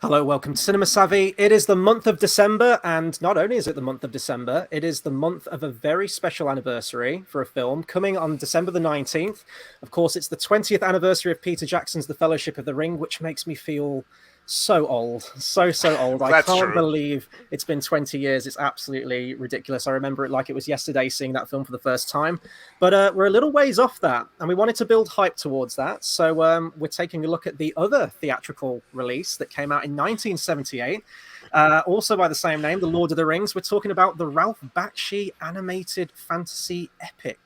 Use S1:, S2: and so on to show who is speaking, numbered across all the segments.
S1: Hello, welcome to Cinema Savvy. It is the month of December, and not only is it the month of December, it is the month of a very special anniversary for a film coming on December the 19th. Of course, it's the 20th anniversary of Peter Jackson's The Fellowship of the Ring, which makes me feel so old, so old. I can't believe it's been 20 years. It's absolutely ridiculous. I remember it like it was yesterday seeing that film for the first time. But we're a little ways off that, and we wanted to build hype towards that. So we're taking a look at the other theatrical release that came out in 1978, also by the same name, The Lord of the Rings. We're talking about the Ralph Bakshi animated fantasy epic.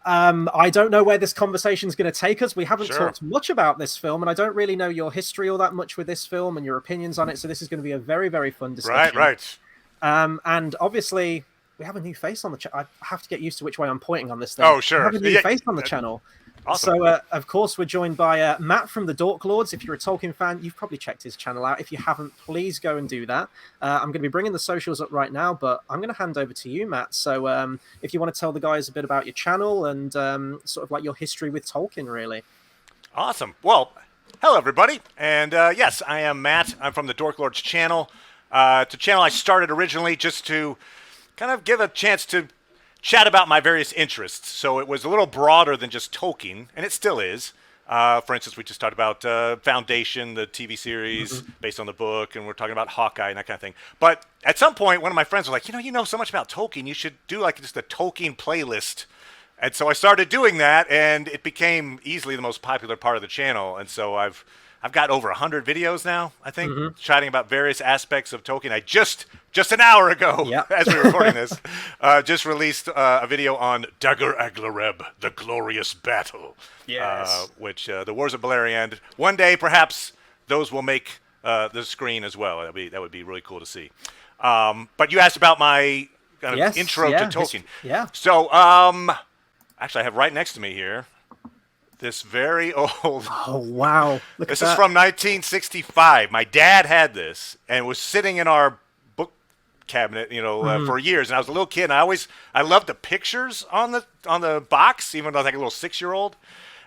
S1: I don't know where this conversation is going to take us. We haven't talked much about this film, and I don't really know your history all that much with this film and your opinions on it. So this is going to be a very, very fun discussion.
S2: Right.
S1: And obviously, we have a new face on the channel. I have to get used to which way I'm pointing on this thing.
S2: Oh, sure.
S1: We have a new face on the channel.
S2: Awesome.
S1: So, of course, we're joined by Matt from the Dork Lords. If you're a Tolkien fan, you've probably checked his channel out. If you haven't, please go and do that. I'm going to be bringing the socials up right now, but I'm going to hand over to you, Matt. So if you want to tell the guys a bit about your channel and sort of like your history with Tolkien, really.
S2: Awesome. Well, hello, everybody. And yes, I am Matt. I'm from the Dork Lords channel. It's a channel I started originally just to kind of give a chance to chat about my various interests. So it was a little broader than just Tolkien, and it still is. For instance, we just talked about Foundation, the TV series based on the book, and we're talking about Hawkeye and that kind of thing. But at some point, one of my friends was like, you know so much about Tolkien, you should do like just a Tolkien playlist. And so I started doing that, and it became easily the most popular part of the channel. And so I've got over 100 videos now, I think, chatting about various aspects of Tolkien. I just an hour ago, as we were recording this, just released a video on Dagor Aglareb, The Glorious Battle.
S1: Yes.
S2: Which the Wars of Beleriand. One day, perhaps, those will make the screen as well. That would be really cool to see. But you asked about my kind of intro to Tolkien. So, actually, I have right next to me here this very old.
S1: Oh, wow.
S2: This is from 1965. My dad had this and was sitting in our book cabinet, for years. And I was a little kid, and I loved the pictures on the box, even though I was like a little 6-year-old.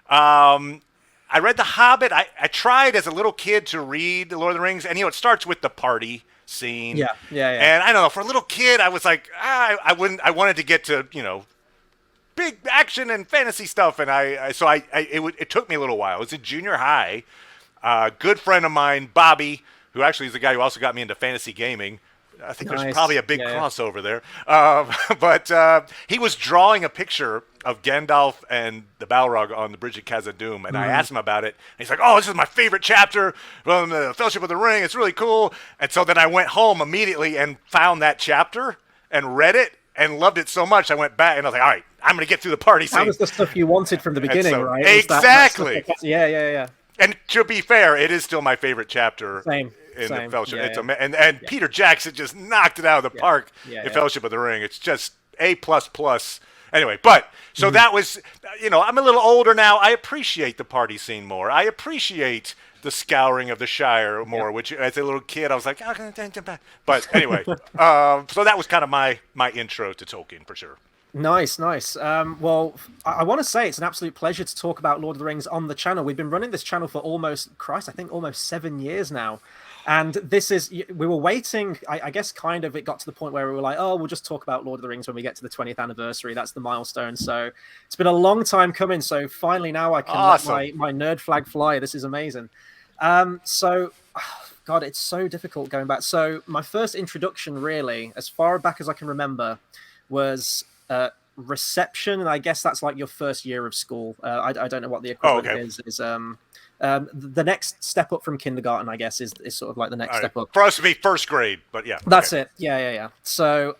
S2: I read The Hobbit. I tried as a little kid to read The Lord of the Rings, and it starts with the party scene.
S1: Yeah.
S2: And I don't know, for a little kid, I was like, I wanted to get to, big action and fantasy stuff, and it took me a little while. It was in junior high. A good friend of mine, Bobby, who actually is the guy who also got me into fantasy gaming. I think there's probably a big crossover there. But he was drawing a picture of Gandalf and the Balrog on the Bridge of Khazad-dûm, and I asked him about it. And he's like, "Oh, this is my favorite chapter from the Fellowship of the Ring. It's really cool." And so then I went home immediately and found that chapter and read it and loved it so much. I went back and I was like, "All right, I'm going to get through the party scene."
S1: That was the stuff you wanted from the beginning, right?
S2: Exactly.
S1: Yeah.
S2: And to be fair, it is still my favorite chapter.
S1: Same.
S2: The Fellowship. And Peter Jackson just knocked it out of the park in Fellowship of the Ring. It's just A++. Anyway, so that was, I'm a little older now. I appreciate the party scene more. I appreciate the scouring of the Shire more, which as a little kid I was like, but anyway, so that was kind of my intro to Tolkien for sure.
S1: Nice. Well, I want to say it's an absolute pleasure to talk about Lord of the Rings on the channel. We've been running this channel for almost 7 years now. And we were waiting, I guess kind of it got to the point where we were like, oh, we'll just talk about Lord of the Rings when we get to the 20th anniversary. That's the milestone. So it's been a long time coming. So finally now I can let my nerd flag fly. This is amazing. God, it's so difficult going back. So my first introduction really, as far back as I can remember, was reception. And I guess that's like your first year of school. I don't know what the equivalent is. The next step up from kindergarten, I guess, is sort of like the next step up.
S2: For us to be first grade, but yeah.
S1: That's it. Yeah. So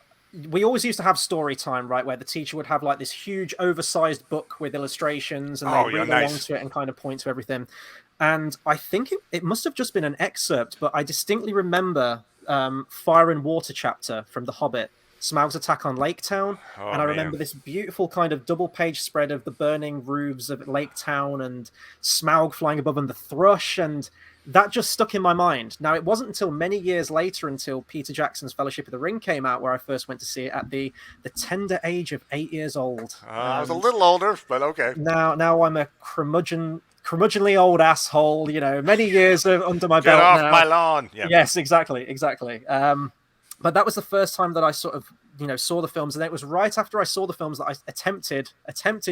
S1: we always used to have story time, right, where the teacher would have like this huge oversized book with illustrations and they'd read along to it and kind of point to everything. And I think it must have just been an excerpt, but I distinctly remember Fire and Water chapter from The Hobbit, Smaug's attack on Lake Town, and I remember this beautiful kind of double-page spread of the burning roofs of Lake Town and Smaug flying above and the thrush, and that just stuck in my mind. Now, it wasn't until many years later, until Peter Jackson's Fellowship of the Ring came out, where I first went to see it at the tender age of 8 years old.
S2: I was a little older, but okay.
S1: Now I'm a curmudgeon curmudgeonly old asshole, many years under my belt
S2: off
S1: now.
S2: my lawn. Yeah.
S1: Yes, exactly. But that was the first time that I sort of, saw the films, and it was right after I saw the films that I attempted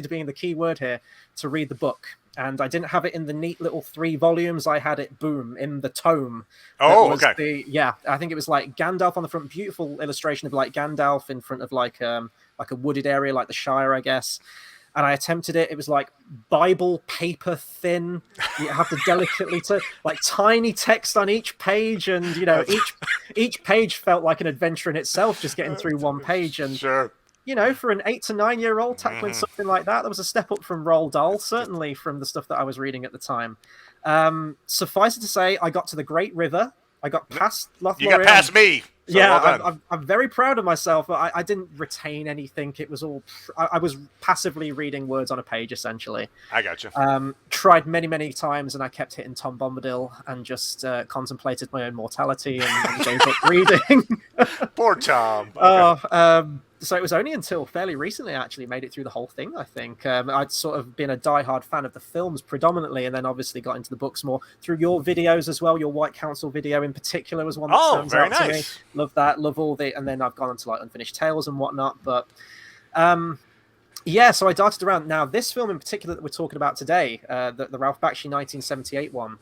S1: being the key word here, to read the book. And I didn't have it in the neat little 3 volumes. I had it, in the tome.
S2: Oh, okay.
S1: I think it was like Gandalf on the front, beautiful illustration of like Gandalf in front of like a wooded area, like the Shire, I guess. And I attempted it. It was like Bible paper thin. You have to delicately like tiny text on each page, and each page felt like an adventure in itself, just getting through one page. And
S2: sure.
S1: For an 8 to 9 year old tackling something like that was a step up from Roald Dahl, certainly from the stuff that I was reading at the time. Suffice it to say, I got to the Great River. I got past Lothlorien.
S2: You got past me. So
S1: yeah,
S2: well
S1: I'm very proud of myself. But I didn't retain anything. It was all I was passively reading words on a page, essentially.
S2: I got you.
S1: Tried many, many times, and I kept hitting Tom Bombadil and just contemplated my own mortality and gave up reading.
S2: Poor Tom. Okay.
S1: So it was only until fairly recently I actually made it through the whole thing, I think. I'd sort of been a diehard fan of the films predominantly, and then obviously got into the books more through your videos as well. Your White Council video in particular was one that stands out to me. Love that. Love all the... And then I've gone on to like Unfinished Tales and whatnot. But so I darted around. Now, this film in particular that we're talking about today, the Ralph Bakshi 1978 one,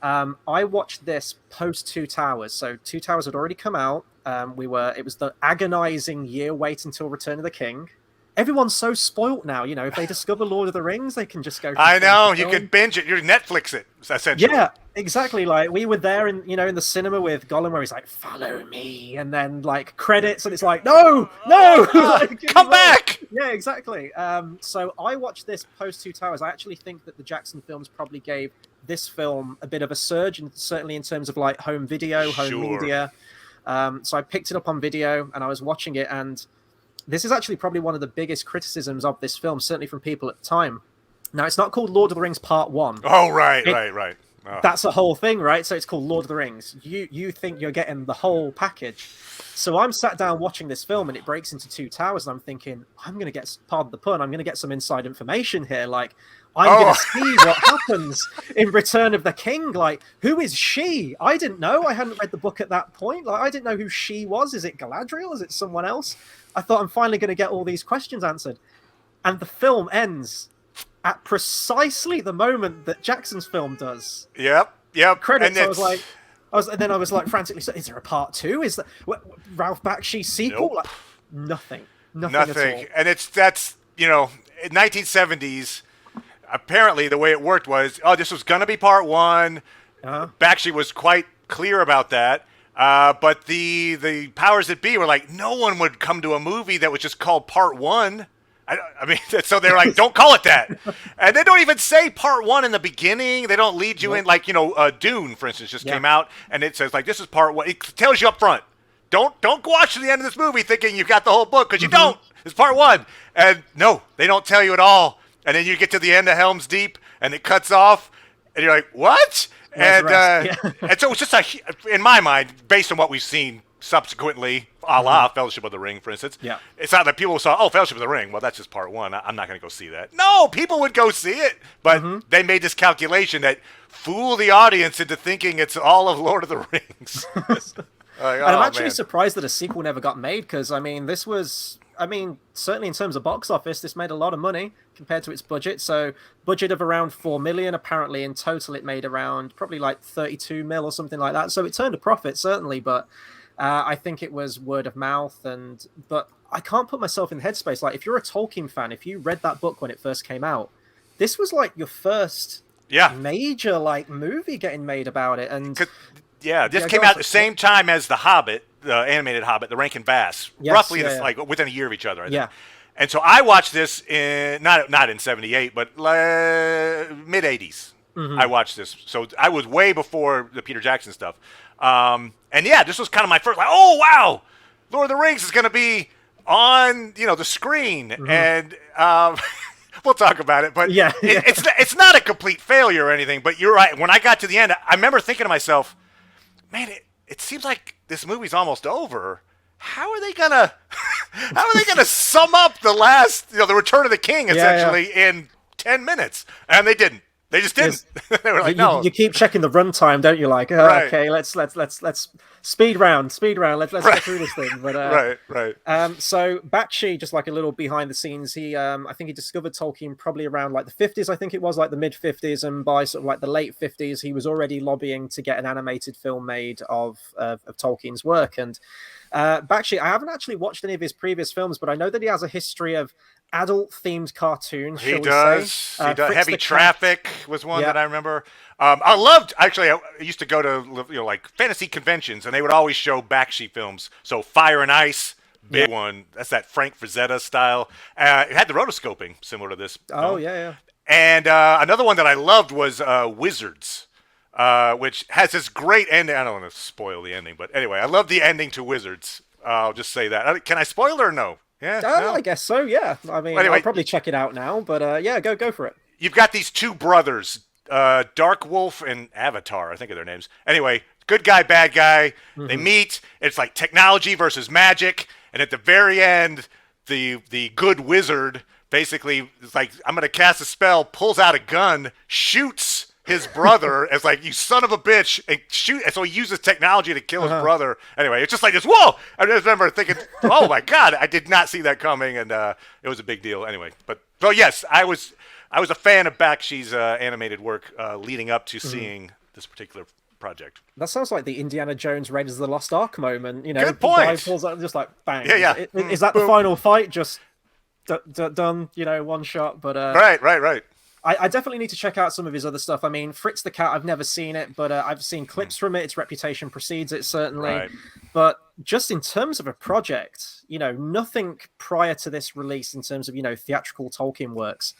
S1: I watched this post Two Towers. So Two Towers had already come out. It was the agonizing year wait until Return of the King. Everyone's so spoilt now, if they discover Lord of the Rings, they can just go.
S2: I know, you could binge it. You Netflix it, essentially.
S1: Yeah, exactly. Like we were there in the cinema with Gollum, where he's like, "Follow me," and then like credits, and it's like, "No, like,
S2: come back."
S1: Yeah, exactly. So I watched this post Two Towers. I actually think that the Jackson films probably gave this film a bit of a surge, and certainly in terms of like home video, home media. So I picked it up on video and I was watching it, and this is actually probably one of the biggest criticisms of this film, certainly from people at the time. Now, it's not called Lord of the Rings Part 1.
S2: Oh, right. Oh.
S1: That's the whole thing, right? So it's called Lord of the Rings. You think you're getting the whole package. So I'm sat down watching this film, and it breaks into Two Towers, and I'm thinking, I'm going to get, pardon the pun, I'm going to get some inside information here. Like, I'm going to see what happens in Return of the King. Like, who is she? I didn't know. I hadn't read the book at that point. Like, I didn't know who she was. Is it Galadriel? Is it someone else? I thought I'm finally going to get all these questions answered. And the film ends at precisely the moment that Jackson's film does.
S2: Yep.
S1: Credits. And I was like frantically, so is there a part 2? Is that Ralph Bakshi's sequel?
S2: Nope.
S1: Like, nothing at all.
S2: And that's in 1970s. Apparently, the way it worked was, this was going to be part 1. Bakshi was quite clear about that. But the powers that be were like, no one would come to a movie that was just called Part 1. I mean, so they're like, don't call it that. And they don't even say Part 1 in the beginning. They don't lead you in, like, Dune, for instance, just came out, and it says, like, this is Part 1. It tells you up front. Don't watch to the end of this movie thinking you've got the whole book, because you don't. It's Part 1. And no, they don't tell you at all. And then you get to the end of Helms Deep, and it cuts off, and you're like, what? And so it's just, in my mind, based on what we've seen subsequently, a la Fellowship of the Ring, for instance, it's not that people saw, Fellowship of the Ring, well, that's just part 1. I'm not going to go see that. No, people would go see it, but they made this calculation that fool the audience into thinking it's all of Lord of the Rings.
S1: And I'm actually surprised that a sequel never got made, because, I mean, certainly in terms of box office, this made a lot of money compared to its budget. So, budget of around $4 million. Apparently, in total, it made around probably like 32 mil or something like that. So, it turned a profit, certainly, but I think it was word of mouth. But I can't put myself in the headspace. Like, if you're a Tolkien fan, if you read that book when it first came out, this was like your first major like movie getting made about it. And
S2: this came out at the same time as The Hobbit, the animated Hobbit, the Rankin Bass, roughly like within a year of each other. I think. And so I watched this in not in '78, but mid '80s. I watched this, so I was way before the Peter Jackson stuff. And this was kind of my first, like, oh wow, Lord of the Rings is going to be on the screen, and we'll talk about it. But it's not a complete failure or anything. But you're right. When I got to the end, I remember thinking to myself, man, it seems like this movie's almost over. How are they gonna sum up the last, the Return of the King essentially in 10 minutes? And they didn't. They just didn't. They were like,
S1: you,
S2: no.
S1: you keep checking the runtime, don't you? Like,
S2: Right.
S1: okay, let's speed round. Let's
S2: Right.
S1: get through this thing. But
S2: Right.
S1: so Bakshi, just like a little behind the scenes, he I think he discovered Tolkien probably around like the 50s. I think it was like the mid 50s, and by sort of like the late 50s, he was already lobbying to get an animated film made of Tolkien's work. And Bakshi, I haven't actually watched any of his previous films, but I know that he has a history of adult-themed cartoons.
S2: He does. He does.
S1: Fritz
S2: Heavy
S1: the
S2: Traffic was one
S1: Yeah.
S2: that I remember. I loved. Actually, I used to go to like fantasy conventions, and they would always show Bakshi films. So Fire and Ice, big one. That's that Frank Frazetta style. It had the rotoscoping similar to this.
S1: Oh
S2: film.
S1: yeah.
S2: And another one that I loved was Wizards, which has this great ending. I don't want to spoil the ending, but anyway, I love the ending to Wizards. I'll just say that. Can I spoil it or no? Yeah, no?
S1: I guess so. Yeah, I mean,
S2: Anyway,
S1: I'll probably check it out now. But yeah, go for it.
S2: You've got these two brothers, Dark Wolf and Avatar, I think are their names. Anyway, good guy, bad guy. They meet. It's like technology versus magic, and at the very end, the good wizard basically is like, I'm gonna cast a spell, pulls out a gun, shoots his brother as like, you son of a bitch, and shoot. And so he uses technology to kill his brother. Anyway, it's just like this. Whoa! I just remember thinking, oh my god, I did not see that coming, and it was a big deal. Anyway, but yes, I was a fan of Bakshi's animated work leading up to seeing this particular project.
S1: That sounds like the Indiana Jones Raiders of the Lost Ark moment. You know,
S2: Good point.
S1: The guy pulls out just like bang.
S2: Yeah.
S1: Is that the final fight? Just done. You know, one shot. But
S2: Right.
S1: I definitely need to check out some of his other stuff. I mean, Fritz the Cat, I've never seen it, but I've seen clips from it. Its reputation precedes it, certainly.
S2: Right.
S1: But just in terms of a project, you know, nothing prior to this release in terms of, you know, theatrical Tolkien works.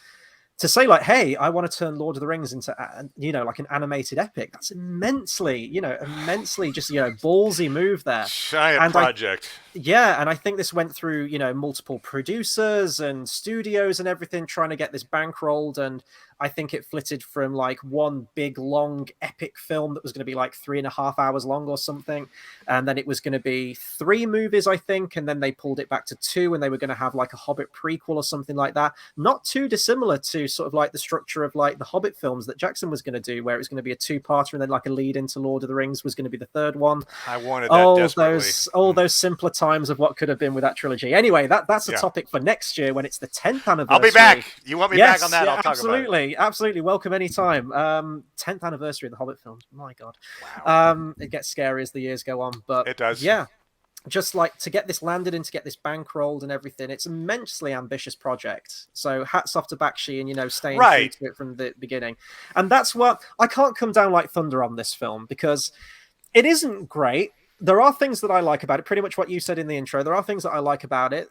S1: To say like, hey, I want to turn Lord of the Rings into, you know, like an animated epic. That's immensely just, you know, ballsy move there.
S2: Giant project.
S1: And I think this went through, you know, multiple producers and studios and everything trying to get this bankrolled. And I think it flitted from like one big, long, epic film that was going to be like 3.5 hours long or something. And then it was going to be 3 movies, I think. And then they pulled it back to 2, and they were going to have like a Hobbit prequel or something like that. Not too dissimilar to sort of like the structure of like the Hobbit films that Jackson was going to do, where it was going to be a 2-parter and then like a lead into Lord of the Rings was going to be the 3rd one.
S2: I wanted that desperately.
S1: Those simpler times of what could have been with that trilogy. Anyway, that's a topic for next year when it's the 10th anniversary.
S2: I'll be back. You want me back on that? I'll talk about it.
S1: Absolutely. Welcome anytime. 10th anniversary of the Hobbit films. My God.
S2: Wow.
S1: It gets scary as the years go on, but
S2: it does.
S1: Yeah. Just like to get this landed and to get this bankrolled and everything, it's an immensely ambitious project. So hats off to Bakshi and, you know, staying true to it from the beginning. And that's what I can't come down like thunder on this film, because it isn't great. There are things that I like about it, pretty much what you said in the intro. There are things that I like about it.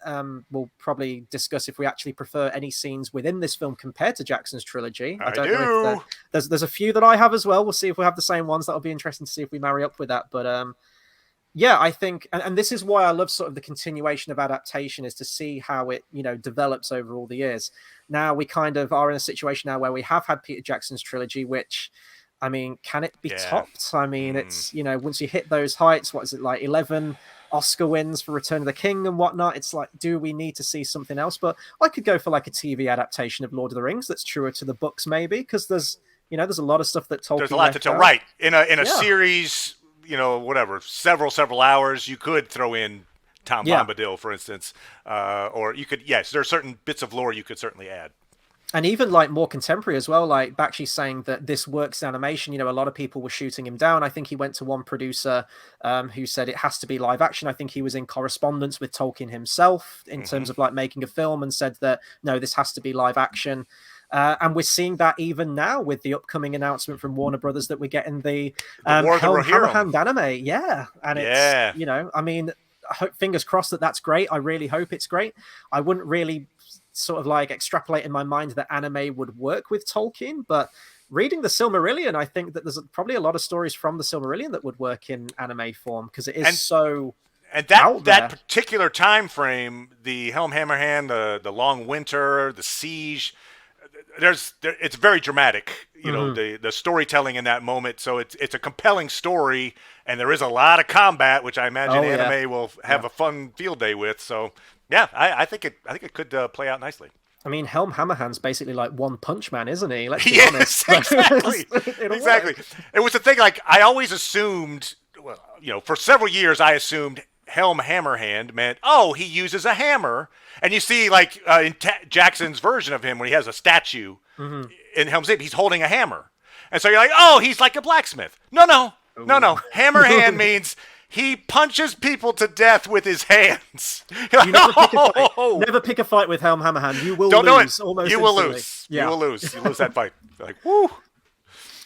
S1: We'll probably discuss if we actually prefer any scenes within this film compared to Jackson's trilogy. I don't know if there's a few that I have as well. We'll see if we have the same ones. That'll be interesting to see if we marry up with that. But yeah, I think, and this is why I love sort of the continuation of adaptation, is to see how it, you know, develops over all the years. Now we kind of are in a situation now where we have had Peter Jackson's trilogy, which, I mean, can it be topped? I mean, it's, you know, once you hit those heights, what is it, like 11 Oscar wins for Return of the King and whatnot? It's like, do we need to see something else? But I could go for like a TV adaptation of Lord of the Rings that's truer to the books, maybe, because there's a lot of stuff that Tolkien.
S2: There's a lot to tell. Right. In a series, you know, whatever, several hours, you could throw in Tom Bombadil, for instance, or you could, there are certain bits of lore you could certainly add.
S1: And even like more contemporary as well, like Bakshi saying that this works in animation. You know, a lot of people were shooting him down. I think he went to one producer who said it has to be live action. I think he was in correspondence with Tolkien himself in terms of like making a film, and said that, no, this has to be live action. And we're seeing that even now with the upcoming announcement from Warner Brothers that we're getting the Hammerhand anime. Yeah. And it's, you know, I mean, fingers crossed that's great. I really hope it's great. I wouldn't really sort of like extrapolate in my mind that anime would work with Tolkien, but reading the Silmarillion, I think that there's probably a lot of stories from the Silmarillion that would work in anime form, because it is so. And
S2: that particular time frame, the Helm Hammerhand, the long winter, the siege, it's very dramatic, you know, the storytelling in that moment. So it's a compelling story, and there is a lot of combat, which I imagine anime will have a fun field day with. So yeah, I think it could play out nicely.
S1: I mean, Helm Hammerhand's basically like One Punch Man, isn't he? Let's be honest.
S2: Yes, exactly. Exactly. It was the thing, like, I always assumed, well, for several years, I assumed Helm Hammerhand meant, oh, he uses a hammer. And you see, like, in Jackson's version of him, when he has a statue in Helm's Deep, he's holding a hammer. And so you're like, oh, he's like a blacksmith. No. Hammerhand means he punches people to death with his hands. Like,
S1: you never pick a fight with Helm Hammerhand. You will lose. Almost
S2: you will
S1: instantly.
S2: lose. Yeah. You will lose. You lose that fight. You're like, woo.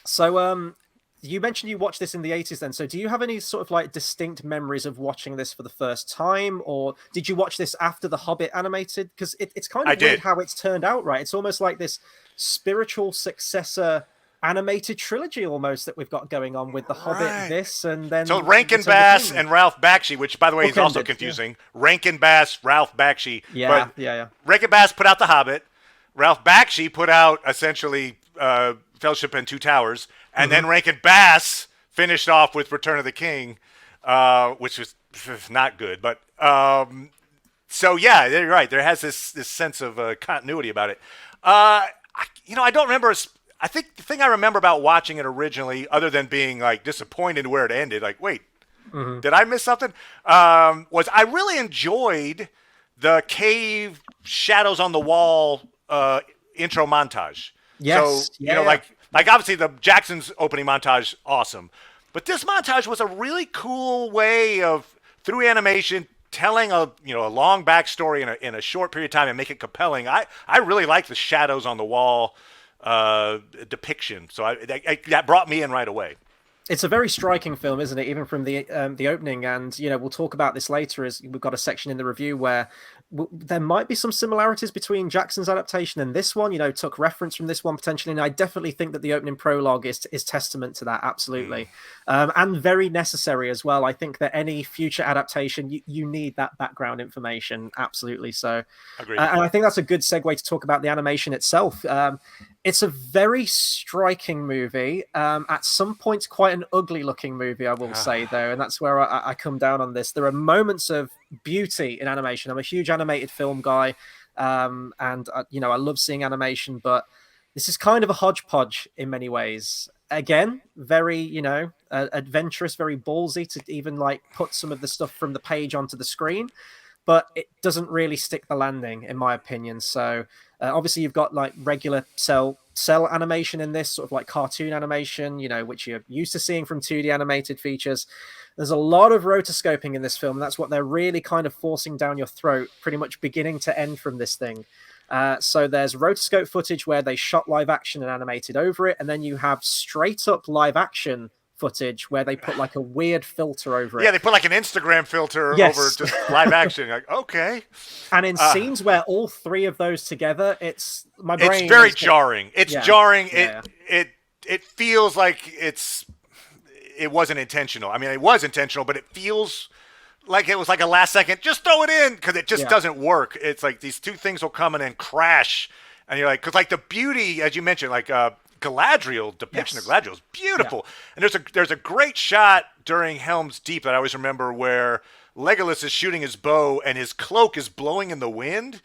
S1: So, you mentioned you watched this in the 80s then. So do you have any sort of like distinct memories of watching this for the first time? Or did you watch this after The Hobbit animated? Because it's kind of weird how it's turned out, right? It's almost like this spiritual successor animated trilogy almost that we've got going on with The Hobbit, this, and then...
S2: So Rankin Bass and Ralph Bakshi, which, by the way, is also confusing. Yeah. Rankin Bass, Ralph Bakshi.
S1: Yeah.
S2: Rankin Bass put out The Hobbit. Ralph Bakshi put out, essentially, Fellowship and Two Towers. And then Rankin Bass finished off with Return of the King, which was not good. But, so, yeah, you're right. There has this sense of continuity about it. I don't remember... I think the thing I remember about watching it originally, other than being like disappointed where it ended, like, wait, did I miss something? Was I really enjoyed the cave shadows on the wall intro montage.
S1: Yes.
S2: So, like obviously the Jackson's opening montage, awesome. But this montage was a really cool way of, through animation, telling a long backstory in a short period of time and make it compelling. I really like the shadows on the wall depiction, so that brought me in right away.
S1: It's a very striking film, isn't it? Even from the opening, and we'll talk about this later, as we've got a section in the review where there might be some similarities between Jackson's adaptation and this one. Took reference from this one potentially, and I definitely think that the opening prologue is testament to that, absolutely, and very necessary as well. I think that any future adaptation, you need that background information, absolutely. So,
S2: agreed.
S1: And I think that's a good segue to talk about the animation itself. It's a very striking movie. At some points, quite an ugly-looking movie, I will say, though, and that's where I come down on this. There are moments of beauty in animation. I'm a huge animated film guy, and I love seeing animation, but this is kind of a hodgepodge in many ways. Again, very, adventurous, very ballsy to even like put some of the stuff from the page onto the screen, but it doesn't really stick the landing, in my opinion. So obviously you've got like regular cell animation in this, sort of like cartoon animation, which you're used to seeing from 2D animated features. There's a lot of rotoscoping in this film. That's what they're really kind of forcing down your throat, pretty much beginning to end from this thing. So there's rotoscope footage where they shot live action and animated over it, and then you have straight up live action footage where they put like a weird filter over it.
S2: Yeah, they put like an Instagram filter over just live action. Like, okay.
S1: And in scenes where all three of those together, it's my brain.
S2: It's very jarring. It's jarring.
S1: Yeah.
S2: It feels like it wasn't intentional. I mean, it was intentional, but it feels like it was like a last second, just throw it in, because it just doesn't work. It's like these two things will come and then crash, and you're like, because like the beauty, as you mentioned, like Galadriel depiction of Galadriel is beautiful. And there's a great shot during Helm's Deep that I always remember where Legolas is shooting his bow and his cloak is blowing in the wind,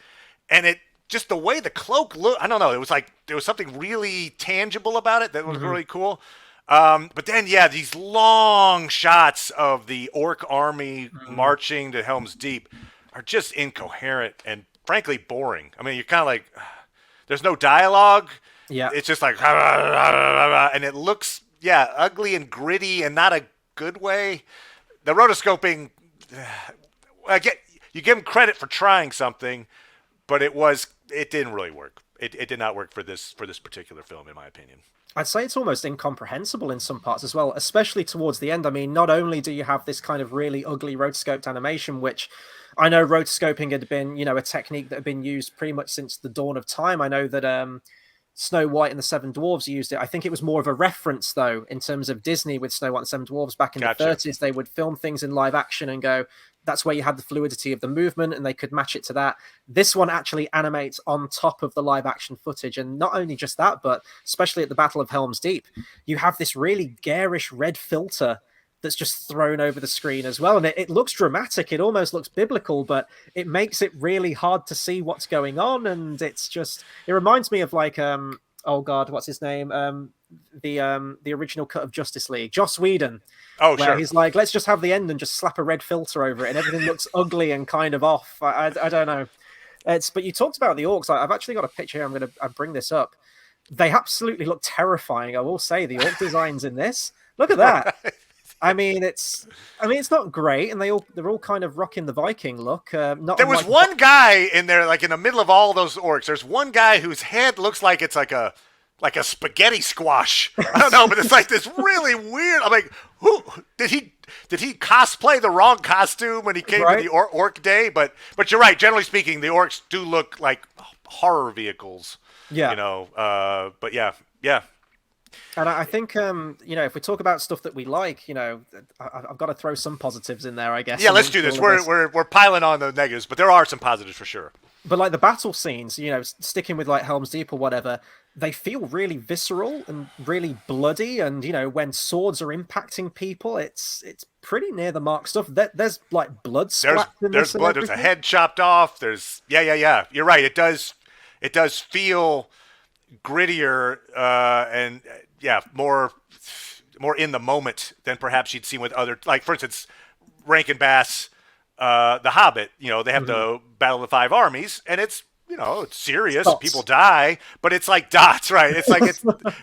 S2: and it just the way the cloak looked, I don't know, it was like there was something really tangible about it that was really cool. But then these long shots of the orc army marching to Helm's Deep are just incoherent and frankly boring. I mean, you're kind of like, there's no dialogue.
S1: Yeah,
S2: it's just like, and it looks, ugly and gritty and not a good way. The rotoscoping, you give them credit for trying something, but it didn't really work. It did not work for this particular film, in my opinion.
S1: I'd say it's almost incomprehensible in some parts as well, especially towards the end. I mean, not only do you have this kind of really ugly rotoscoped animation, which I know rotoscoping had been, a technique that had been used pretty much since the dawn of time. I know that Snow White and the Seven Dwarfs used it. I think it was more of a reference, though, in terms of Disney with Snow White and the Seven Dwarfs back in the 30s. They would film things in live action and go, that's where you had the fluidity of the movement, and they could match it to that. This one actually animates on top of the live action footage. And not only just that, but especially at the Battle of Helm's Deep, you have this really garish red filter that's just thrown over the screen as well. And it looks dramatic. It almost looks biblical, but it makes it really hard to see what's going on. And it reminds me of like, oh God, what's his name? The original cut of Justice League, Joss Whedon.
S2: Oh,
S1: where
S2: sure.
S1: He's like, let's just have the end and just slap a red filter over it, and everything looks ugly and kind of off. I don't know. But you talked about the orcs. I've actually got a picture here. I bring this up. They absolutely look terrifying. I will say the orc designs in this. Look at that. I mean, it's not great, and they're all kind of rocking the Viking look. There
S2: was one guy in there, like in the middle of all those orcs. There's one guy whose head looks like it's like a spaghetti squash. I don't know, but it's like this really weird. I'm like, who did he cosplay the wrong costume when he came to the orc day? But you're right. Generally speaking, the orcs do look like horror vehicles.
S1: Yeah.
S2: You know. But yeah.
S1: And I think, if we talk about stuff that we like, I've got to throw some positives in there, I guess.
S2: Yeah, let's do this. We're piling on the negatives, but there are some positives for sure.
S1: But like the battle scenes, sticking with like Helms Deep or whatever, they feel really visceral and really bloody. And, when swords are impacting people, it's pretty near the mark stuff. There's like blood splat.
S2: There's blood. There's a head chopped off. There's yeah. You're right. It does feel grittier and more in the moment than perhaps you'd seen with other, like for instance, Rankin Bass, The Hobbit. They have the Battle of the Five Armies, and it's it's serious.
S1: Dots.
S2: People die, but it's like dots, right? It's like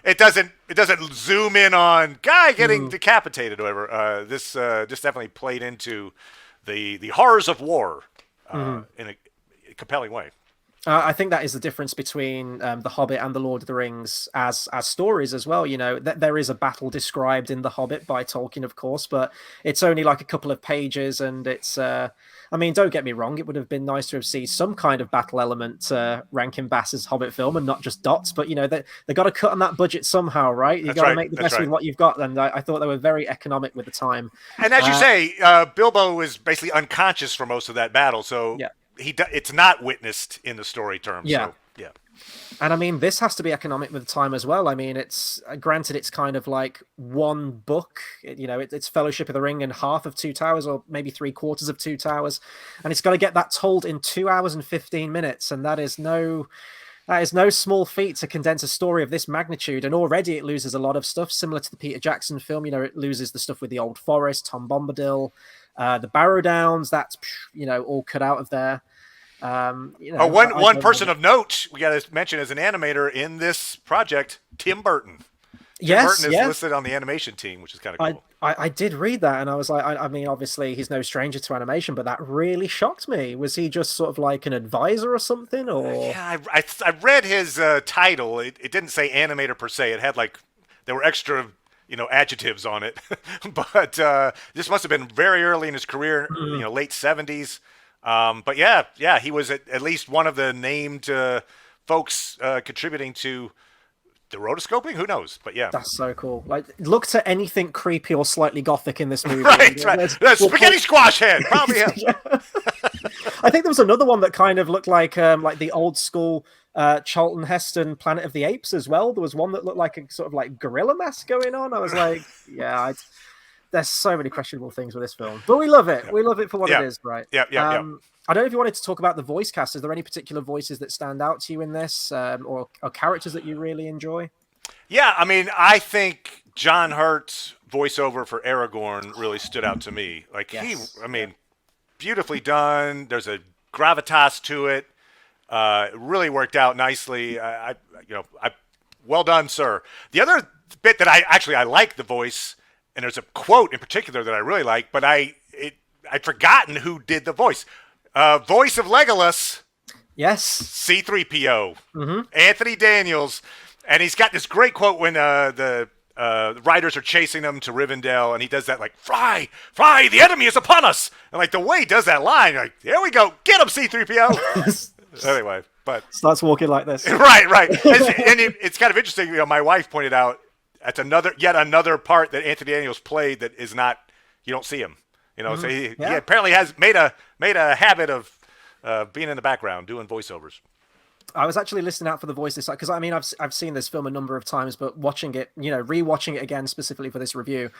S2: it doesn't zoom in on guy getting decapitated or whatever. This definitely played into the horrors of war in a compelling way.
S1: I think that is the difference between The Hobbit and The Lord of the Rings as stories as well. There is a battle described in The Hobbit by Tolkien, of course, but it's only like a couple of pages, and it's. Don't get me wrong; it would have been nice to have seen some kind of battle element Rankin Bass's Hobbit film, and not just dots. But they got to cut on that budget somehow, right? You got to make the best with what you've got, and I thought they were very economic with the time.
S2: And as you say, Bilbo was basically unconscious for most of that battle, so. Yeah. It's not witnessed in the story terms.
S1: Yeah.
S2: So, yeah.
S1: And this has to be economic with the time as well. It's granted, it's kind of like one book, it's Fellowship of the Ring and half of Two Towers, or maybe 3/4 of Two Towers. And it's got to get that told in 2 hours and 15 minutes. And that is no small feat to condense a story of this magnitude. And already it loses a lot of stuff similar to the Peter Jackson film. It loses the stuff with the Old Forest, Tom Bombadil, the Barrow Downs, that's all cut out of there.
S2: One person of note we got to mention as an animator in this project, Tim Burton. Tim Burton is listed on the animation team, which is kind of cool.
S1: I did read that, and I was like, obviously he's no stranger to animation, but that really shocked me. Was he just sort of like an advisor or something? Or
S2: yeah, I read his title. It didn't say animator per se. It had there were extra adjectives on it, but this must have been very early in his career, late 70s. But yeah, he was at least one of the named folks contributing to the rotoscoping. Who knows? But yeah,
S1: that's so cool. Like, look to anything creepy or slightly gothic in this movie.
S2: right. Spaghetti squash head, probably him.
S1: I think there was another one that kind of looked like the old school Charlton Heston Planet of the Apes as well. There was one that looked like a sort of like gorilla mask going on. I was like, yeah, there's so many questionable things with this film, but we love it. Yeah. We love it for what it is, right?
S2: Yeah.
S1: I don't know if you wanted to talk about the voice cast. Is there any particular voices that stand out to you in this, or characters that you really enjoy?
S2: Yeah, I think John Hurt's voiceover for Aragorn really stood out to me. Beautifully done. There's a gravitas to it. It really worked out nicely. Well done, sir. The other bit that I like the voice, and there's a quote in particular that I really like, but I'd forgotten who did the voice. Voice of Legolas.
S1: Yes.
S2: C-3PO. Anthony Daniels. And he's got this great quote when the riders are chasing them to Rivendell, and he does that fly, the enemy is upon us. And the way he does that line, here we go, get him, C-3PO. Anyway, but
S1: starts walking like this.
S2: Right. And it's kind of interesting. My wife pointed out that's yet another part that Anthony Daniels played that is not, you don't see him. So he apparently has made a habit of being in the background doing voiceovers.
S1: I was actually listening out for the voices because I've seen this film a number of times, but watching it, rewatching it again specifically for this review,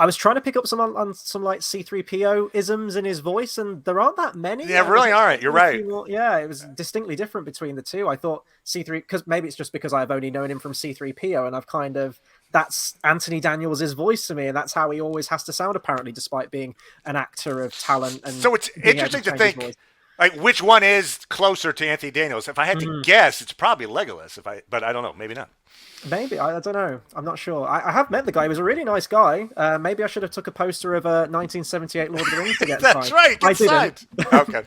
S1: I was trying to pick up some on some like C3PO isms in his voice, and there aren't that many.
S2: Yeah, really aren't. You're right.
S1: Yeah, it was distinctly different between the two. I thought C3, because maybe it's just because I've only known him from C3PO, and I've kind of, that's Anthony Daniels' voice to me, and that's how he always has to sound, apparently, despite being an actor of talent. And
S2: so it's interesting to think, like, which one is closer to Anthony Daniels. If I had to guess, it's probably Legolas. But I don't know. Maybe not.
S1: Maybe. I don't know. I'm not sure. I have met the guy. He was a really nice guy. Maybe I should have took a poster of 1978 Lord of the Rings to get
S2: That's
S1: signed.
S2: right. Get signed. Okay.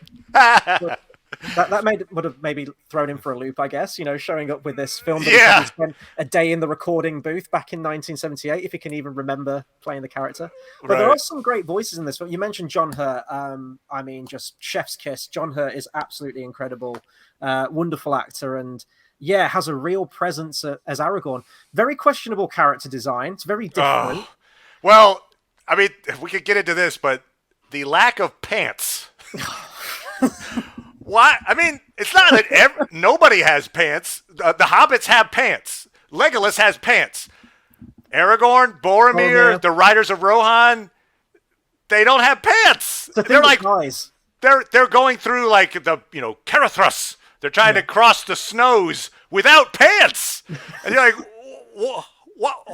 S1: That would have maybe thrown him for a loop, I guess, showing up with this film that he spent a day in the recording booth back in 1978, if he can even remember playing the character. But there are some great voices in this film. You mentioned John Hurt. I mean, just chef's kiss. John Hurt is absolutely incredible. Wonderful actor, and has a real presence as Aragorn. Very questionable character design. It's very different.
S2: Well, I mean, we could get into this, but the lack of pants. Why? I mean, it's not that nobody has pants. The hobbits have pants. Legolas has pants. Aragorn, Boromir, the Riders of Rohan, they don't have pants. They're like
S1: guys.
S2: They're going through like the Carathrus. They're trying to cross the snows without pants, and you're like,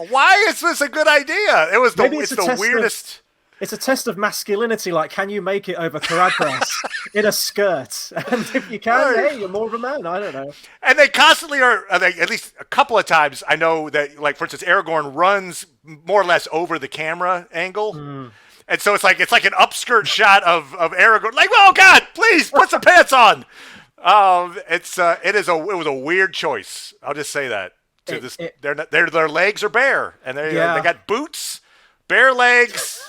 S2: why is this a good idea? It's the weirdest.
S1: It's a test of masculinity. Like, can you make it over Caradhras in a skirt? And if you can, hey, you're more of a man. I don't know.
S2: And they constantly are, at least a couple of times, I know that, like, for instance, Aragorn runs more or less over the camera angle. And so it's like an upskirt shot of Aragorn. Like, oh, God, please, put some pants on. It was a weird choice. I'll just say that. Their legs are bare. And they got boots, bare legs.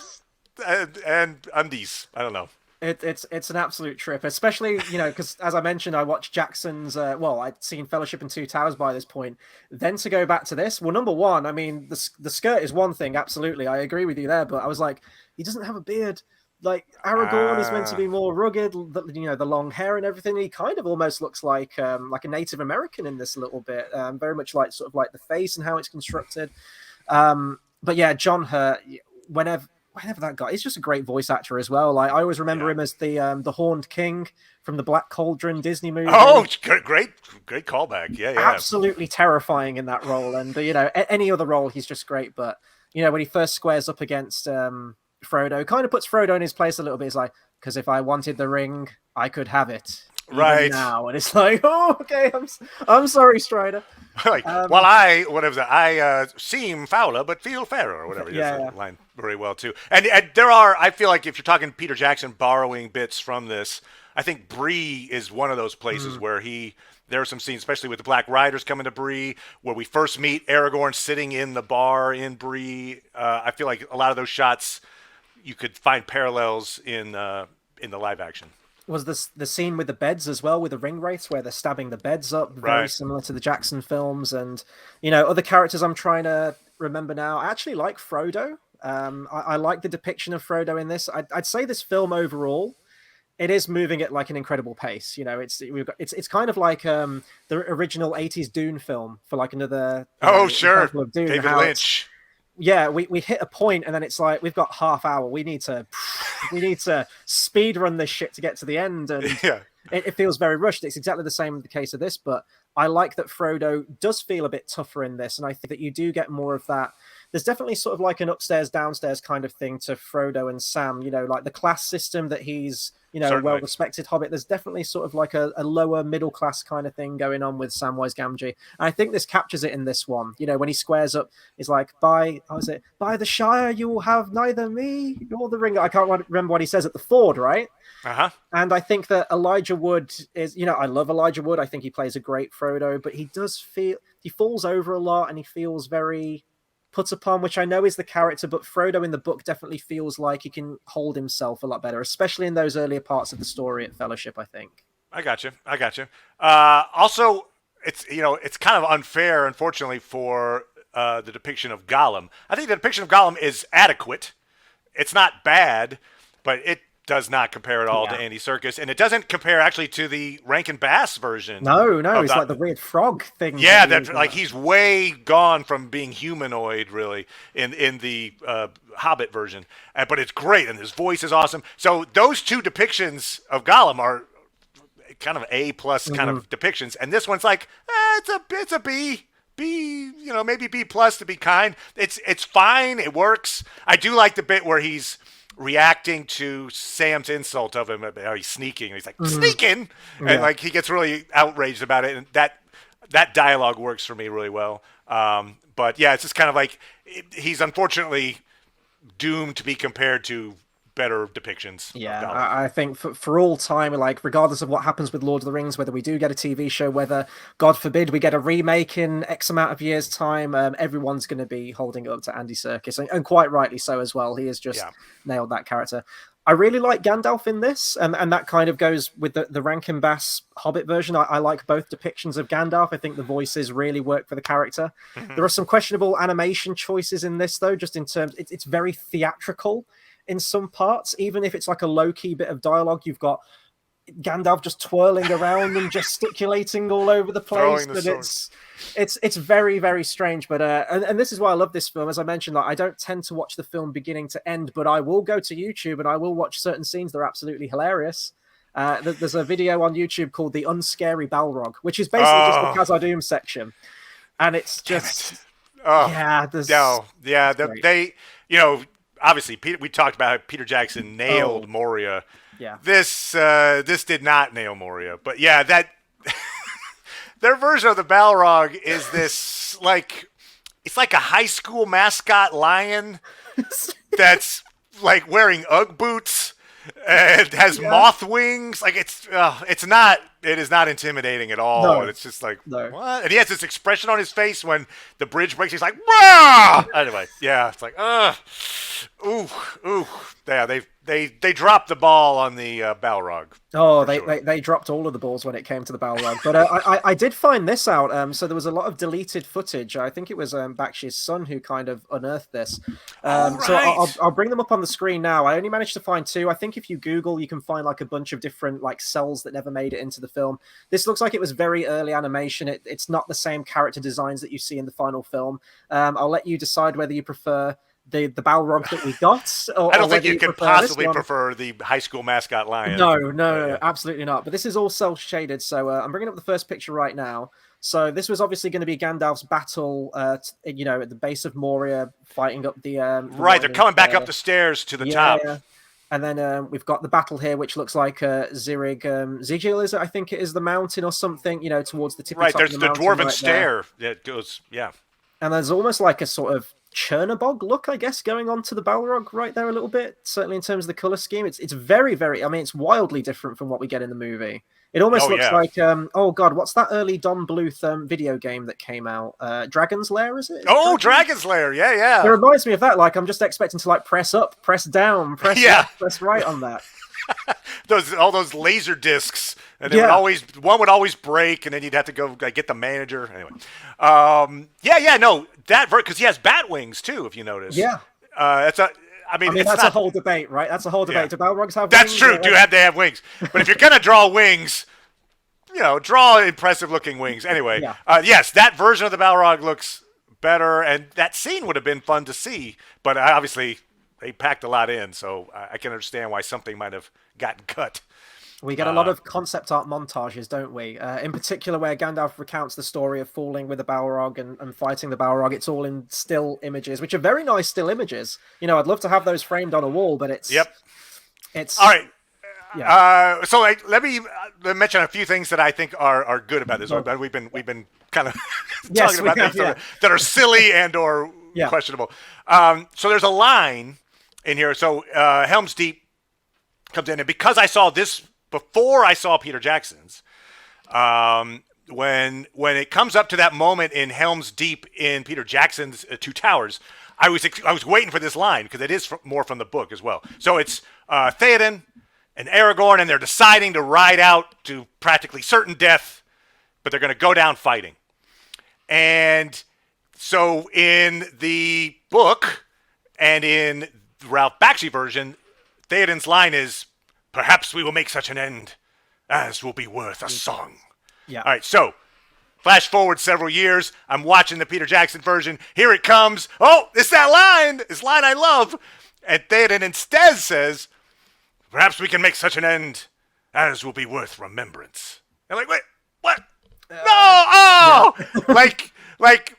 S2: And undies. I don't know.
S1: It's an absolute trip, especially because as I mentioned, I watched Jackson's. I'd seen Fellowship and Two Towers by this point. Then to go back to this, well, number one, I mean, the skirt is one thing. Absolutely, I agree with you there. But I was like, he doesn't have a beard. Like Aragorn is meant to be more rugged. The long hair and everything. He kind of almost looks like a Native American in this little bit. Very much like sort of like the face and how it's constructed. But yeah, John Hurt. Whenever that guy, he's just a great voice actor as well. Like I always remember him as the Horned King from the Black Cauldron Disney movie.
S2: Oh, great callback. Yeah.
S1: Absolutely terrifying in that role. And any other role, he's just great. But when he first squares up against Frodo, kind of puts Frodo in his place a little bit. He's like, because if I wanted the ring, I could have it right now. And it's like, oh, okay, I'm sorry, Strider.
S2: Like, I seem fouler but feel fairer, or whatever. That line very well too. And I feel like if you're talking Peter Jackson borrowing bits from this, I think Bree is one of those places where there are some scenes, especially with the Black Riders coming to Bree, where we first meet Aragorn sitting in the bar in Bree. I feel like a lot of those shots you could find parallels in the live action.
S1: Was this the scene with the beds as well, with the ring race where they're stabbing the beds up, very similar to the Jackson films, and other characters I'm trying to remember now. I actually like Frodo. I like the depiction of Frodo in this. I'd say this film overall, it is moving at like an incredible pace. It's kind of like the original 80s Dune film for like another.
S2: David Lynch.
S1: Yeah, we hit a point and then it's like we've got half hour. We need to speed run this shit to get to the end, and it feels very rushed. It's exactly the same in the case of this, but I like that Frodo does feel a bit tougher in this, and I think that you do get more of that. There's definitely sort of like an upstairs downstairs kind of thing to Frodo and Sam. Like the class system that he's well-respected hobbit. There's definitely sort of like a lower middle class kind of thing going on with Samwise Gamgee. And I think this captures it in this one. When he squares up, he's like, by the Shire, you will have neither me nor the ring. I can't remember what he says at the ford, right? And I think that Elijah Wood is, I love Elijah Wood. I think he plays a great Frodo, but he falls over a lot and he feels very put upon, which I know is the character, but Frodo in the book definitely feels like he can hold himself a lot better, especially in those earlier parts of the story at Fellowship, I think.
S2: I got you. Also, it's kind of unfair, unfortunately, for the depiction of Gollum. I think the depiction of Gollum is adequate. It's not bad, but it does not compare at all to Andy Serkis, and it doesn't compare actually to the Rankin Bass version.
S1: No, it's like the weird frog thing.
S2: Yeah, that like he's way gone from being humanoid, really, in the Hobbit version. But it's great, and his voice is awesome. So those two depictions of Gollum are kind of A+ kind of depictions, and this one's like it's a B, maybe B+ to be kind. It's fine. It works. I do like the bit where he's reacting to Sam's insult of him. He's sneaking. He's like sneaking, and like he gets really outraged about it. And that dialogue works for me really well. But yeah, it's just kind of like he's unfortunately doomed to be compared to better depictions.
S1: Yeah, I think for all time, like regardless of what happens with Lord of the Rings, whether we do get a TV show, whether God forbid we get a remake in X amount of years' time, everyone's going to be holding up to Andy Serkis, and quite rightly so as well. He has just nailed that character. I really like Gandalf in this, and that kind of goes with the Rankin Bass Hobbit version. I like both depictions of Gandalf. I think the voices really work for the character. There are some questionable animation choices in this, though, just in terms, it's very theatrical in some parts. Even if it's like a low-key bit of dialogue, you've got Gandalf just twirling around and gesticulating all over the place. But it's very, very strange. But and this is why I love this film. As I mentioned, like, I don't tend to watch the film beginning to end, but I will go to YouTube and I will watch certain scenes that are absolutely hilarious. There's a video on YouTube called The Unscary Balrog, which is basically just the Khazad-dûm section. And it's just...
S2: they, obviously, we talked about how Peter Jackson nailed Moria.
S1: Yeah.
S2: This did not nail Moria, but yeah, that their version of the Balrog is this it's like a high school mascot lion that's like wearing Ugg boots and has moth wings. Like it is not intimidating at all.
S1: No.
S2: And it's just like what? And he has this expression on his face when the bridge breaks. He's like, "Rah!" Anyway, yeah, it's like, ooh. Yeah, they dropped the ball on the Balrog.
S1: Oh, they dropped all of the balls when it came to the Balrog. But I did find this out. So there was a lot of deleted footage. I think it was Bakshi's son who kind of unearthed this. So I'll bring them up on the screen now. I only managed to find 2. I think if you Google, you can find like a bunch of different like cells that never made it into the film. This looks like it was very early animation. It's not the same character designs that you see in the final film. I'll let you decide whether you prefer the Balrog that we got.
S2: I don't think you can possibly prefer the high school mascot lion.
S1: No, absolutely not. But this is all cel-shaded, so I'm bringing up the first picture right now. So this was obviously going to be Gandalf's battle, at the base of Moria, fighting up the
S2: they're coming back up the stairs to the top. Yeah.
S1: And then we've got the battle here, which looks like Zigil, is it? I think it is the mountain or something, towards the tippy top
S2: there's
S1: of the mountain.
S2: Dwarven
S1: right
S2: stair that goes,
S1: And there's almost like a sort of Chernobog look, I guess, going on to the Balrog right there a little bit, certainly in terms of the color scheme. It's very, very, it's wildly different from what we get in the movie. It almost looks like, what's that early Don Bluth video game that came out? Dragon's Lair, is it?
S2: Dragon's Lair, yeah.
S1: It reminds me of that. Like, I'm just expecting to like press up, press down, press left, press right on that.
S2: all those laser discs, and one would always break, and then you'd have to go get the manager. Anyway, because he has bat wings too, if you notice.
S1: Yeah,
S2: that's a
S1: whole debate, right? That's a whole debate. Do Balrogs have wings?
S2: That's true. Do they have wings? But if you're gonna draw wings, draw impressive-looking wings. Anyway, yes, that version of the Balrog looks better, and that scene would have been fun to see. But obviously, they packed a lot in, so I can understand why something might have gotten cut.
S1: We get a lot of concept art montages, don't we? In particular, where Gandalf recounts the story of falling with the Balrog and fighting the Balrog. It's all in still images, which are very nice still images. I'd love to have those framed on a wall, but it's...
S2: Yep.
S1: It's...
S2: All right. Yeah. So let me mention a few things that I think are good about this. We've been kind of talking about things that are silly and or questionable. So there's a line in here. So Helms Deep comes in, and because I saw this before I saw Peter Jackson's, when it comes up to that moment in Helms Deep in Peter Jackson's Two Towers, I was waiting for this line because it is more from the book as well. So it's Theoden and Aragorn, and they're deciding to ride out to practically certain death, but they're going to go down fighting. And so in the book and in Ralph Bakshi version, Theoden's line is, Perhaps we will make such an end as will be worth a song.
S1: Yeah.
S2: All right, so flash forward several years. I'm watching the Peter Jackson version. Here it comes. Oh, it's that line. This line I love. And Theoden instead says, perhaps we can make such an end as will be worth remembrance. And like, wait, what? No! Oh! Yeah. like,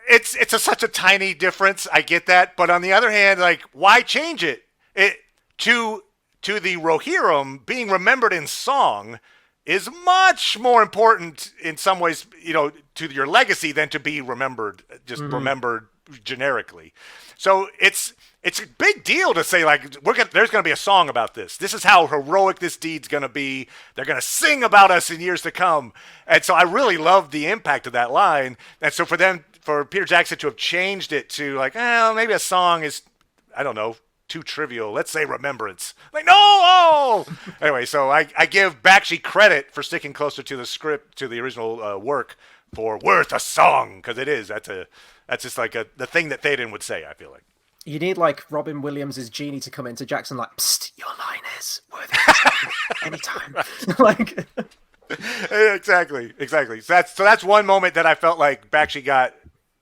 S2: it's such a tiny difference. I get that. But on the other hand, like, why change it? To the Rohirrim, being remembered in song is much more important in some ways, to your legacy than to be remembered, just remembered generically. So it's a big deal to say, like, there's going to be a song about this. This is how heroic this deed's going to be. They're going to sing about us in years to come. And so I really love the impact of that line. And so for Peter Jackson to have changed it to like, maybe a song is, I don't know, too trivial. Let's say remembrance. Like, no! Oh! Anyway, so I give Bakshi credit for sticking closer to the script, to the original work, for worth a song, because it is. That's just like the thing that Theoden would say, I feel like.
S1: You need like Robin Williams' genie to come into Jackson, like, psst, your line is worth it anytime. Like,
S2: exactly. So that's one moment that I felt like Bakshi got.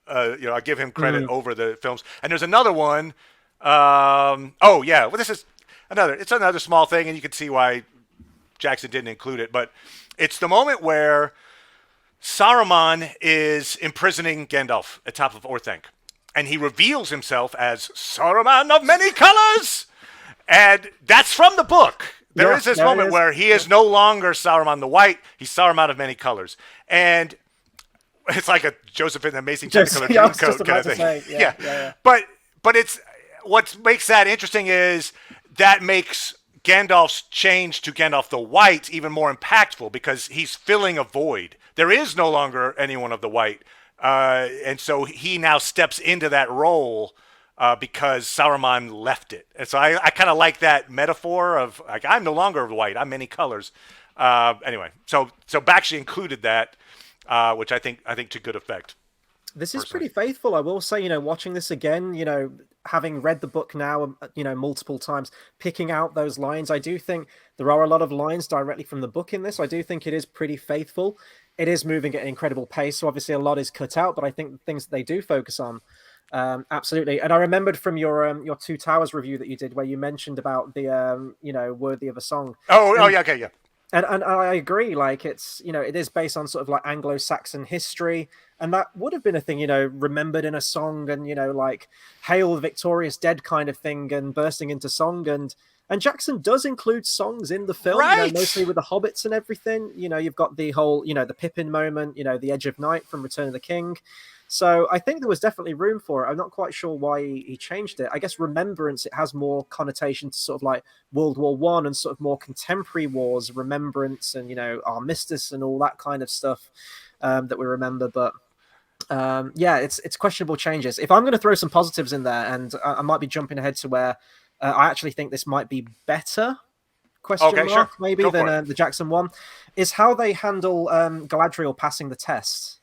S2: I give him credit over the films. And there's another one. This is another small thing, and you can see why Jackson didn't include it. But it's the moment where Saruman is imprisoning Gandalf at top of Orthanc. And he reveals himself as Saruman of many colors. And that's from the book. There is this moment where he is no longer Saruman the White. He's Saruman of many colors. And it's like a Joseph in the Amazing Technicolor Dreamcoat kind of thing. Yeah. But it's what makes that interesting is that makes Gandalf's change to Gandalf the White even more impactful because he's filling a void. There is no longer anyone of the White. And so he now steps into that role because Saruman left it. And so I kind of like that metaphor of like, I'm no longer white, I'm many colors. Anyway, so Bakshi included that, which I think to good effect.
S1: This is pretty faithful, I will say, watching this again, having read the book now, multiple times, picking out those lines. I do think there are a lot of lines directly from the book in this. I do think it is pretty faithful. It is moving at an incredible pace. So obviously a lot is cut out, but I think the things that they do focus on, absolutely. And I remembered from your Two Towers review that you did where you mentioned about the, worthy of a song.
S2: Yeah.
S1: And I agree, like it's, it is based on sort of like Anglo-Saxon history. And that would have been a thing, remembered in a song and, like Hail the Victorious Dead kind of thing and bursting into song. And Jackson does include songs in the film,
S2: right.
S1: Mostly with the hobbits and everything. You've got the whole, the Pippin moment, the Edge of Night from Return of the King. So I think there was definitely room for it. I'm not quite sure why he changed it. I guess remembrance, it has more connotation to sort of like World War I and sort of more contemporary wars, remembrance and, armistice and all that kind of stuff that we remember. But it's questionable changes. If I'm going to throw some positives in there, and I might be jumping ahead to where I actually think this might be better, maybe, than the Jackson one, is how they handle Galadriel passing the test.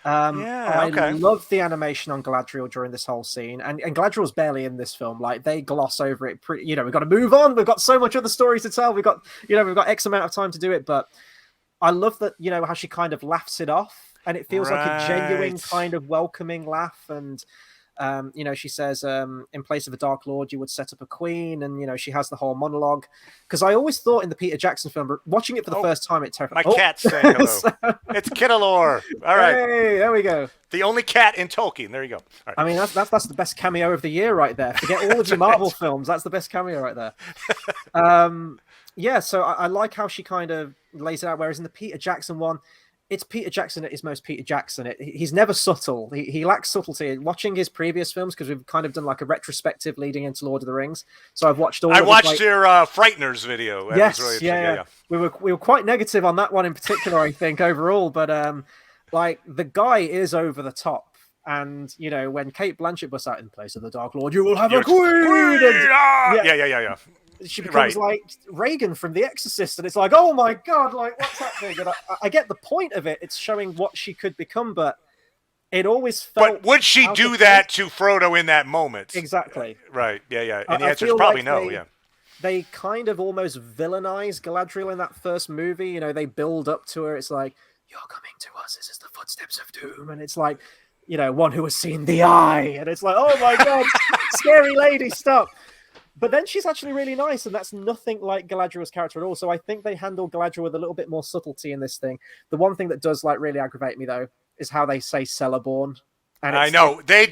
S1: I love the animation on Galadriel during this whole scene, and Galadriel's barely in this film. Like they gloss over it. We've got to move on. We've got so much other stories to tell. We've got X amount of time to do it. But I love that how she kind of laughs it off, and it feels like a genuine kind of welcoming laugh. And she says, in place of a Dark Lord, you would set up a queen. And, she has the whole monologue. Because I always thought in the Peter Jackson film, watching it for the first time, it terrified.
S2: My cat's saying hello. It's Kittalor. All right.
S1: Hey, there we go.
S2: The only cat in Tolkien. There you go. All right.
S1: I mean, that's the best cameo of the year right there. Forget all of your Marvel films. That's the best cameo right there. So I like how she kind of lays it out. Whereas in the Peter Jackson one, it's Peter Jackson at his most Peter Jackson. He's never subtle. He lacks subtlety. Watching his previous films, because we've kind of done like a retrospective leading into Lord of the Rings. So I've watched all.
S2: I watched your Frighteners video.
S1: Yes, really yeah. We were quite negative on that one in particular, I think overall. But like the guy is over the top. And when Kate Blanchett busts out in place of the Dark Lord, you will have a queen.
S2: Yeah.
S1: She becomes like Reagan from The Exorcist, and it's like, oh my god, like what's happening? And I get the point of it. It's showing what she could become, but it always felt.
S2: But would she do that to Frodo in that moment?
S1: Exactly.
S2: Right. Yeah. And the answer is probably no.
S1: they kind of almost villainize Galadriel in that first movie. You know, they build up to her. It's like, you're coming to us. This is the footsteps of doom. And it's like, you know, one who has seen the eye. And it's like, oh my God, scary lady, stop. But then she's actually really nice, and that's nothing like Galadriel's character at all. So I think they handle Galadriel with a little bit more subtlety in this thing. The one thing that does like really aggravate me though is how they say Celeborn. And
S2: I know they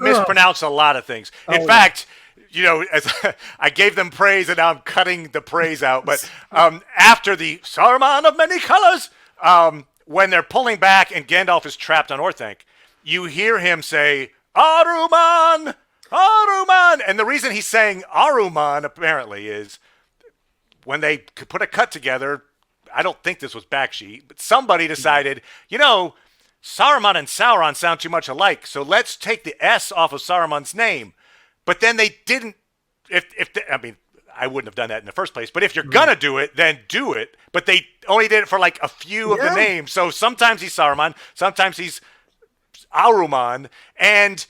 S2: mispronounce a lot of things. In fact, you know, as I gave them praise, and now I'm cutting the praise out. But after the Saruman of many colors, when they're pulling back and Gandalf is trapped on Orthanc, you hear him say Aruman, Aruman, and the reason he's saying Aruman apparently is when they put a cut together. I don't think this was Bakshi, but somebody decided, you know, Saruman and Sauron sound too much alike, so let's take the S off of Saruman's name. But then they didn't. I mean, I wouldn't have done that in the first place. But if you're gonna do it, then do it. But they only did it for like a few of the names. So sometimes he's Saruman, sometimes he's Aruman, and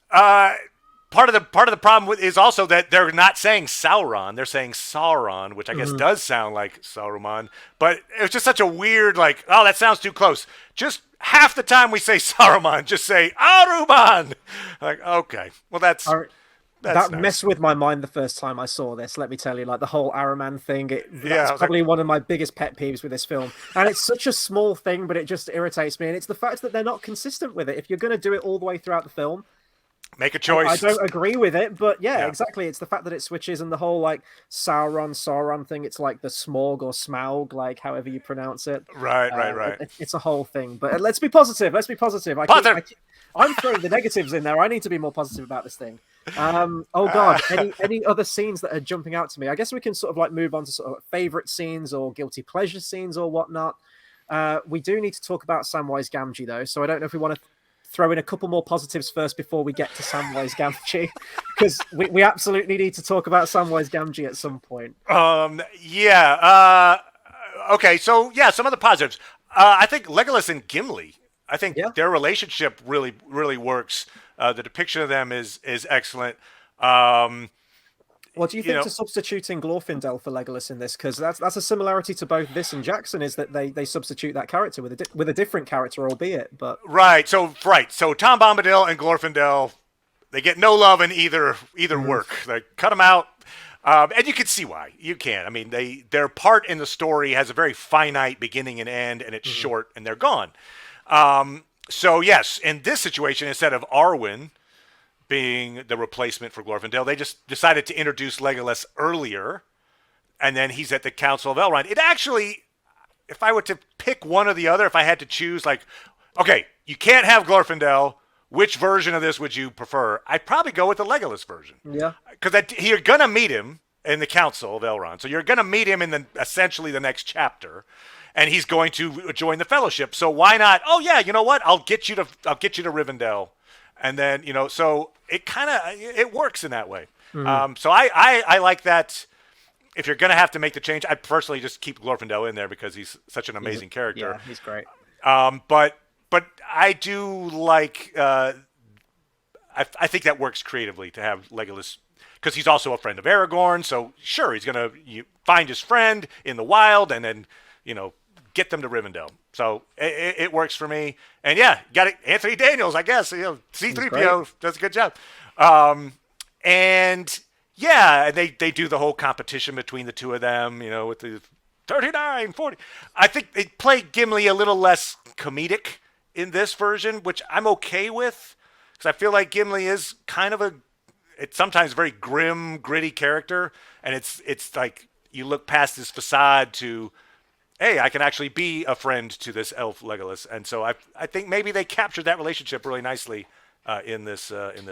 S2: part of the problem is also that they're not saying Sauron, they're saying Sauron, which I guess does sound like Saruman. But it was just such a weird, like, oh, that sounds too close. Just half the time we say Saruman, just say Aruman. Like, okay, well that
S1: nice.
S2: Messed
S1: with my mind the first time I saw this. Let me tell you, like the whole Araman thing. That's probably one of my biggest pet peeves with this film. And it's such a small thing, but it just irritates me. And it's the fact that they're not consistent with it. If you're going to do it all the way throughout the film,
S2: make a choice.
S1: I don't agree with it, but yeah, exactly. It's the fact that it switches, and the whole like Sauron thing. It's like the Smog or Smaug, like however you pronounce it.
S2: Right.
S1: It's a whole thing. But let's be positive. I'm throwing the negatives in there. I need to be more positive about this thing. Oh God, any other scenes that are jumping out to me? I guess we can sort of like move on to sort of favorite scenes or guilty pleasure scenes or whatnot. We do need to talk about Samwise Gamgee though, so I don't know if we want to throw in a couple more positives first before we get to Samwise Gamgee, because we absolutely need to talk about Samwise Gamgee at some point.
S2: Okay, so yeah, some of the positives. I think Legolas and Gimli. I think their relationship really works. The depiction of them is excellent.
S1: What do you think to substituting Glorfindel for Legolas in this? Because that's a similarity to both this and Jackson, is that they substitute that character with a different character, albeit. But So
S2: Tom Bombadil and Glorfindel, they get no love in either work. They cut them out, and you can see why. You can. I mean, their part in the story has a very finite beginning and end, and it's short, and they're gone. So yes, in this situation, instead of Arwen being the replacement for Glorfindel, they just decided to introduce Legolas earlier, and then he's at the Council of Elrond. It actually, if I were to pick one or the other, if I had to choose, like, okay, you can't have Glorfindel, which version of this would you prefer? I'd probably go with the Legolas version.
S1: Yeah.
S2: Because you're going to meet him in the Council of Elrond, so you're going to meet him in essentially the next chapter, and he's going to join the Fellowship. So why not? Oh yeah, you know what? I'll get you to Rivendell. And then, so it kind of, it works in that way. So I like that. If you're going to have to make the change, I personally just keep Glorfindel in there because he's such an amazing character.
S1: Yeah, he's great.
S2: But I do like, I think that works creatively to have Legolas, because he's also a friend of Aragorn. So sure, he's going to find his friend in the wild and then, get them to Rivendell. So it works for me. And yeah, got it. Anthony Daniels, I guess. C-3PO does a good job. And yeah, they do the whole competition between the two of them, with the 39, 40. I think they play Gimli a little less comedic in this version, which I'm okay with, because I feel like Gimli is kind of it's sometimes very grim, gritty character. And it's like you look past his facade to, hey, I can actually be a friend to this elf Legolas, and so I think maybe they captured that relationship really nicely in this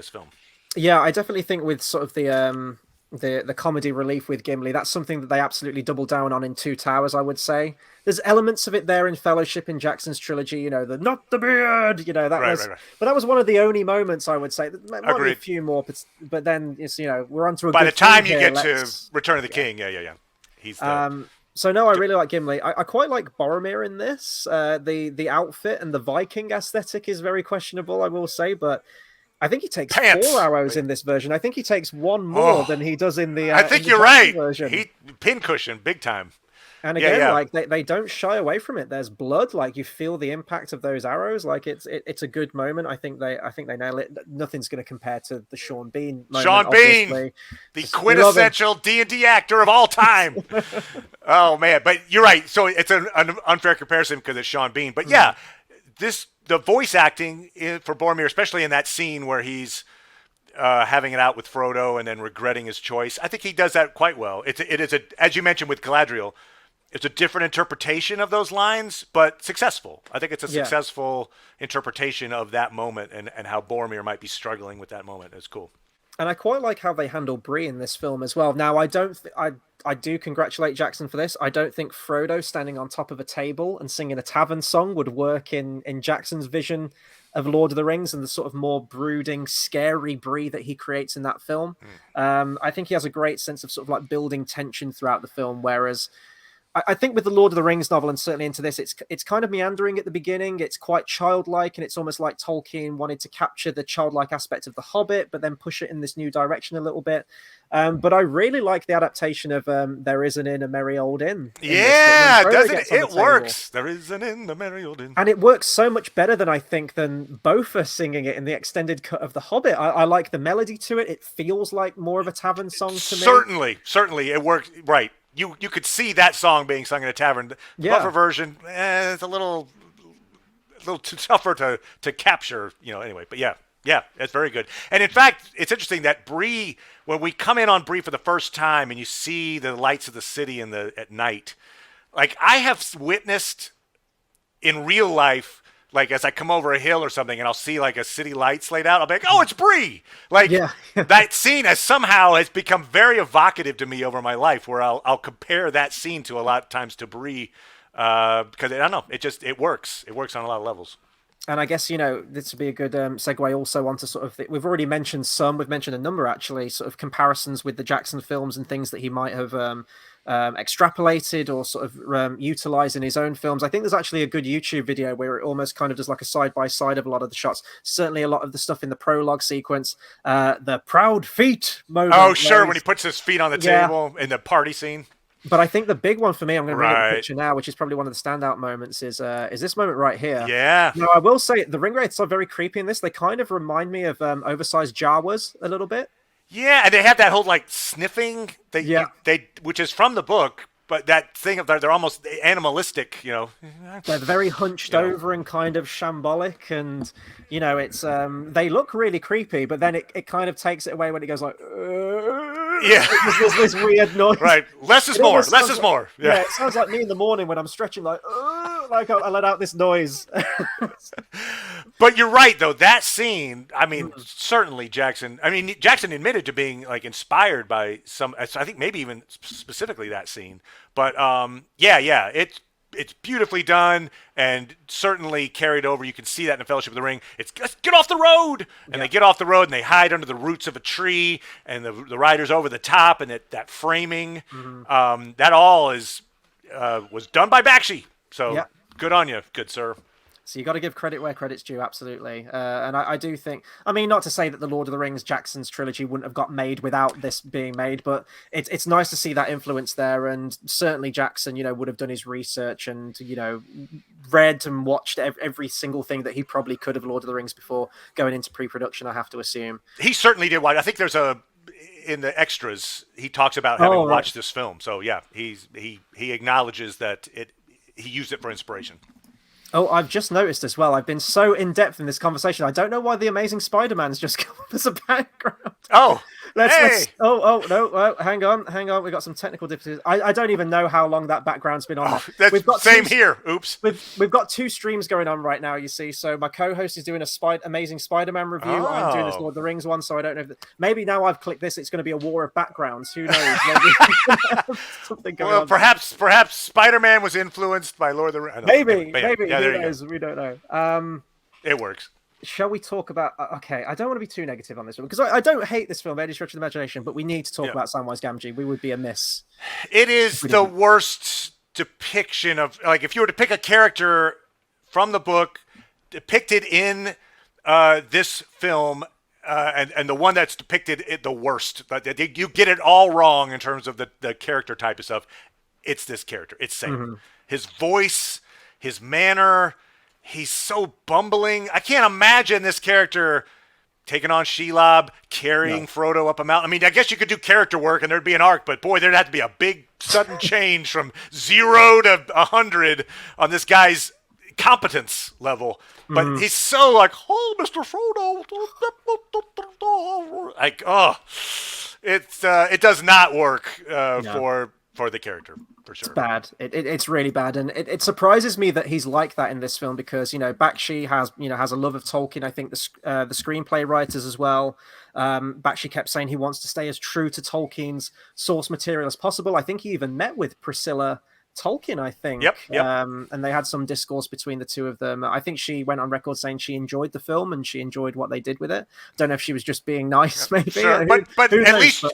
S2: film.
S1: Yeah, I definitely think with sort of the comedy relief with Gimli, that's something that they absolutely double down on in Two Towers. I would say there's elements of it there in Fellowship in Jackson's trilogy. The not the beard, Right. But that was one of the only moments I would say. There might be a few more, but then it's we're onto a.
S2: By the time you get to Return of the King, yeah, he's the.
S1: So no, I really like Gimli. I quite like Boromir in this. The outfit and the Viking aesthetic is very questionable, I will say, but I think he takes
S2: Pants.
S1: 4 arrows in this version. I think he takes 1 more than he does in the.
S2: I think
S1: in the
S2: you're
S1: Jackson
S2: right.
S1: Version.
S2: He pincushion big time.
S1: And again, like they don't shy away from it. There's blood, like you feel the impact of those arrows. Like it's a good moment. I think they nail it. Nothing's going to compare to the Sean Bean moment.
S2: Sean Bean, the quintessential D&D actor of all time. Oh man, but you're right. So it's an unfair comparison because it's Sean Bean. But yeah, the voice acting for Bormir, especially in that scene where he's having it out with Frodo and then regretting his choice. I think he does that quite well. It is as you mentioned with Galadriel. It's a different interpretation of those lines, but successful. I think it's a successful interpretation of that moment and how Bormir might be struggling with that moment. It's cool.
S1: And I quite like how they handle Bree in this film as well. Now, I do congratulate Jackson for this. I don't think Frodo standing on top of a table and singing a tavern song would work in Jackson's vision of Lord of the Rings and the sort of more brooding, scary Bree that he creates in that film. I think he has a great sense of sort of like building tension throughout the film, whereas I think with the Lord of the Rings novel, and certainly into this, it's kind of meandering at the beginning. It's quite childlike, and it's almost like Tolkien wanted to capture the childlike aspect of The Hobbit, but then push it in this new direction a little bit. But I really like the adaptation of "There Is an Inn, a Merry Old Inn."
S2: Yeah, doesn't it? It works. There is an inn, a merry old inn,
S1: and it works so much better than I think than Boffa singing it in the extended cut of The Hobbit. I like the melody to it. It feels like more of a tavern song to me. Certainly, it works right. You could see that song being sung in a tavern. The Buffer version, it's a little too tougher to capture, anyway. But yeah, it's very good. And in fact, it's interesting that Bree, when we come in on Bree for the first time and you see the lights of the city at night, like I have witnessed in real life, like as I come over a hill or something and I'll see like a city lights laid out, I'll be like, oh, it's Bree. Like that scene has become very evocative to me over my life, where I'll compare that scene to a lot of times to Bree because I don't know, it works. It works on a lot of levels. And I guess, this would be a good segue also onto sort of, we've already mentioned we've mentioned a number actually, sort of comparisons with the Jackson films and things that he might have extrapolated or sort of utilized in his own films. I think there's actually a good YouTube video where it almost kind of does like a side-by-side of a lot of the shots. Certainly a lot of the stuff in the prologue sequence, the proud feet moment.
S2: Oh, sure, when he puts his feet on the table in the party scene.
S1: But I think the big one for me, I'm going to bring up the picture now, which is probably one of the standout moments, is this moment right here.
S2: Yeah.
S1: Now, I will say the ring wraiths are very creepy in this. They kind of remind me of oversized Jawas a little bit.
S2: Yeah, and they have that whole like sniffing, which is from the book, but that thing of they're almost animalistic,
S1: They're very hunched over and kind of shambolic, and it's they look really creepy, but then it kind of takes it away when it goes like. There's this weird noise.
S2: Right, less is more. Less is more.
S1: Yeah, it sounds like me in the morning when I'm stretching, like I let out this noise.
S2: But you're right, though. That scene, I mean, certainly Jackson. I mean, Jackson admitted to being like inspired by some. I think maybe even specifically that scene. But it's beautifully done and certainly carried over. You can see that in the Fellowship of the Ring. It's get off the road, and they get off the road and they hide under the roots of a tree, and the rider's over the top, and that framing, that all was done by Bakshi. So good on you, good sir.
S1: So you got to give credit where credit's due, absolutely. And I do think, I mean, not to say that the Lord of the Rings, Jackson's trilogy wouldn't have got made without this being made, but it's nice to see that influence there. And certainly Jackson, would have done his research and, read and watched every single thing that he probably could of Lord of the Rings before going into pre-production, I have to assume.
S2: He certainly did. I think there's in the extras, he talks about having watched this film. So yeah, he acknowledges that he used it for inspiration.
S1: Oh, I've just noticed as well. I've been so in-depth in this conversation. I don't know why the Amazing Spider-Man's just come up as a background.
S2: Oh,
S1: let's no, hang on. We've got some technical difficulties. I don't even know how long that background's been on.
S2: That's we've got same here. Oops.
S1: We've got 2 streams going on right now, you see. So my co-host is doing a Amazing Spider-Man review. Oh. I'm doing this Lord of the Rings one, so I don't know if maybe now I've clicked this, it's going to be a war of backgrounds. Who knows? Maybe something going on.
S2: Perhaps Spider-Man was influenced by Lord of the Rings.
S1: Maybe. Yeah, who knows? We don't know.
S2: It works.
S1: Shall we talk about... Okay, I don't want to be too negative on this one, because I don't hate this film by any stretch of the imagination, but we need to talk about Samwise Gamgee. We would be amiss.
S2: It is the worst depiction of... Like, if you were to pick a character from the book, depicted in this film, and the one that's depicted the worst. You get it all wrong in terms of the character type of stuff. It's this character. It's Sam.
S1: Mm-hmm.
S2: His voice, his manner, he's so bumbling. I can't imagine this character taking on Shelob, carrying Frodo up a mountain. I mean, I guess you could do character work and there'd be an arc, but boy, there'd have to be a big sudden change from 0 to 100 on this guy's competence level. But he's so like, oh, Mr. Frodo. Like, oh, it does not work for the character. For sure.
S1: It's bad. It's really bad, and it surprises me that he's like that in this film because Bakshi has a love of Tolkien. I think the screenplay writers as well. Bakshi kept saying he wants to stay as true to Tolkien's source material as possible. I think he even met with Priscilla Tolkien, I think.
S2: Yep.
S1: And they had some discourse between the two of them. I think she went on record saying she enjoyed the film and she enjoyed what they did with it. Don't know if she was just being nice, maybe.
S2: Sure. But at least